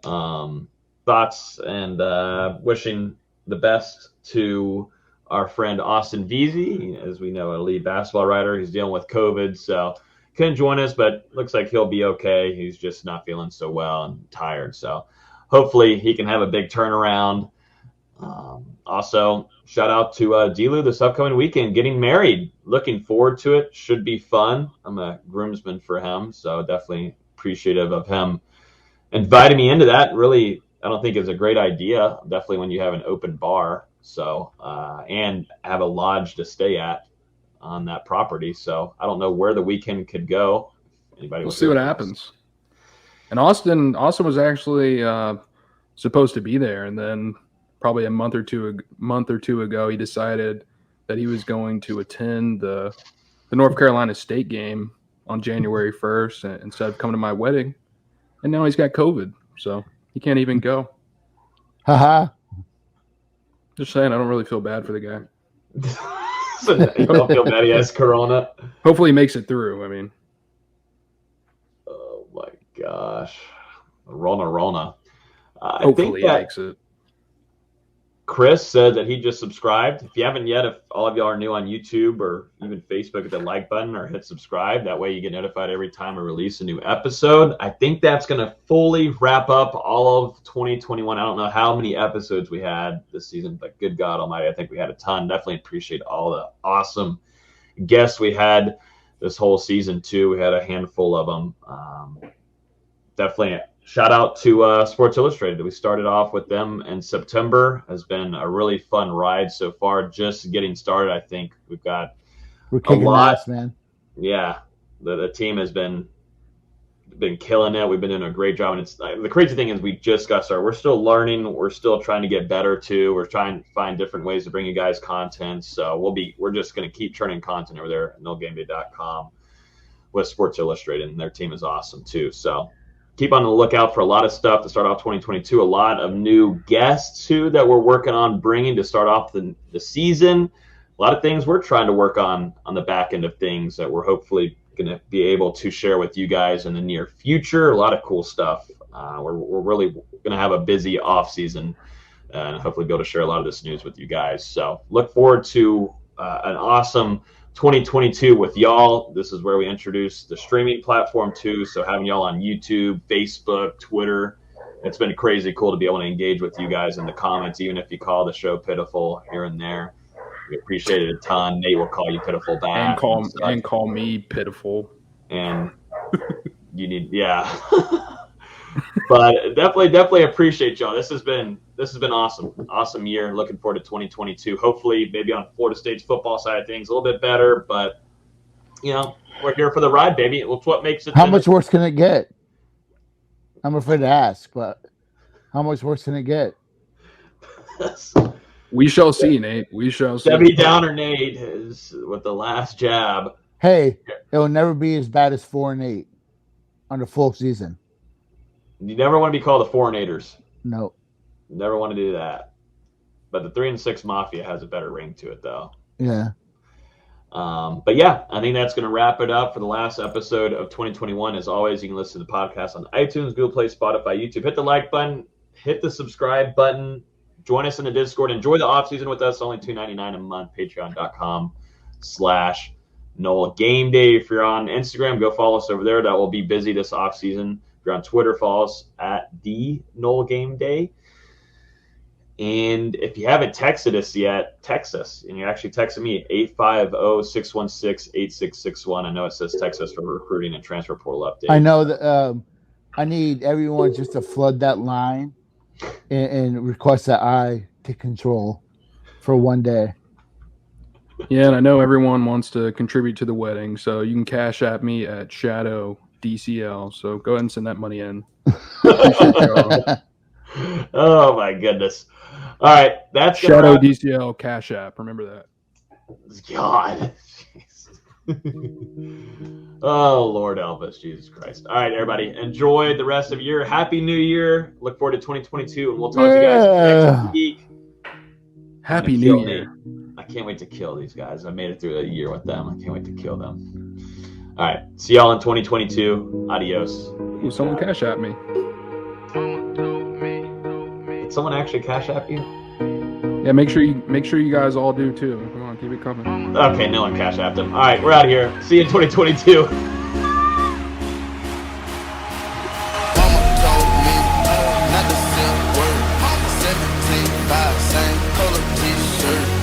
thoughts and wishing the best to our friend Austin Veazey. As we know, a lead basketball writer. He's dealing with COVID, so couldn't join us, but looks like he'll be okay. He's just not feeling so well and tired. So hopefully he can have a big turnaround. Also, shout out to Delu this upcoming weekend, getting married. Looking forward to it. Should be fun. I'm a groomsman for him, so definitely appreciative of him inviting me into that. Really, I don't think it's a great idea. Definitely when you have an open bar, so and have a lodge to stay at on that property. So I don't know where the weekend could go. We'll see what happens. And Austin was actually supposed to be there, and then probably a month or two ago, he decided that he was going to attend the North Carolina State game on January 1st instead of coming to my wedding. And now he's got COVID, so he can't even go. Haha. Just saying, I don't really feel bad for the guy. So you don't feel bad he has corona? Hopefully he makes it through. I mean, oh my gosh, Rona. I hopefully think that he makes it. Chris said that he just subscribed. If you haven't yet, if all of y'all are new on YouTube or even Facebook, hit the like button or hit subscribe. That way you get notified every time we release a new episode. I think that's going to fully wrap up all of 2021. I don't know how many episodes we had this season, but good God almighty, I think we had a ton. Definitely appreciate all the awesome guests we had this whole season too. We had a handful of them. Definitely shout out to Sports Illustrated. We started off with them in September. Has been a really fun ride so far. Just getting started, I think we're kicking ass, man. Yeah, the team has been killing it. We've been doing a great job, and it's the crazy thing is we just got started. We're still learning. We're still trying to get better too. We're trying to find different ways to bring you guys content. So we're just going to keep churning content over there at NoGameDay.com with Sports Illustrated, and their team is awesome too. So keep on the lookout for a lot of stuff to start off 2022. A lot of new guests too that we're working on bringing to start off the season. A lot of things we're trying to work on the back end of things that we're hopefully going to be able to share with you guys in the near future. A lot of cool stuff. We're really going to have a busy off season and hopefully be able to share a lot of this news with you guys. So look forward to an awesome 2022 with y'all. This is where we introduce the streaming platform too. So having y'all on YouTube, Facebook, Twitter, it's been crazy cool to be able to engage with you guys in the comments, even if you call the show pitiful here and there. We appreciate it a ton. Nate will call you pitiful back. And call me pitiful. And you need, yeah. But definitely appreciate y'all. This has been awesome year. Looking forward to 2022. Hopefully, maybe on Florida State's football side of things, a little bit better. But we're here for the ride, baby. It's what makes it. How much worse can it get? I'm afraid to ask, but how much worse can it get? We shall see, Nate. We shall see. Debbie Downer Nate is with the last jab. Hey, it will never be as bad as 4-8 on the full season. You never want to be called the 4-8ers. No. Never want to do that. But the 3-6 Mafia has a better ring to it, though. Yeah. But yeah, I think that's going to wrap it up for the last episode of 2021. As always, you can listen to the podcast on iTunes, Google Play, Spotify, YouTube. Hit the like button. Hit the subscribe button. Join us in the Discord. Enjoy the off season with us. Only $2.99 a month. Patreon.com/NoelGameDay. If you're on Instagram, go follow us over there. That will be busy this off season. If you're on Twitter, follow us at the NoelGameDay. And if you haven't texted us yet, text us. And you're actually texting me at 850-616-8661. I know it says text us for recruiting and transfer portal update. I know that I need everyone just to flood that line and request that I take control for one day. Yeah, and I know everyone wants to contribute to the wedding, so you can cash at me at Shadow DCL. So go ahead and send that money in. Oh my goodness! All right, that's Shadow DCL Cash App. Remember that. God. Oh Lord Elvis, Jesus Christ! All right, everybody, enjoy the rest of your year. Happy New Year! Look forward to 2022, and we'll talk to you guys next week. Happy New Year! I can't wait to kill these guys. I made it through a year with them. I can't wait to kill them. All right, see y'all in 2022. Adios. Ooh, someone cash at me. Did someone actually cash app you? Yeah, make sure you guys all do too. Come on, keep it coming. Okay, no one cash apped them. All right, we're out of here. See you in 2022. Same color t-shirt.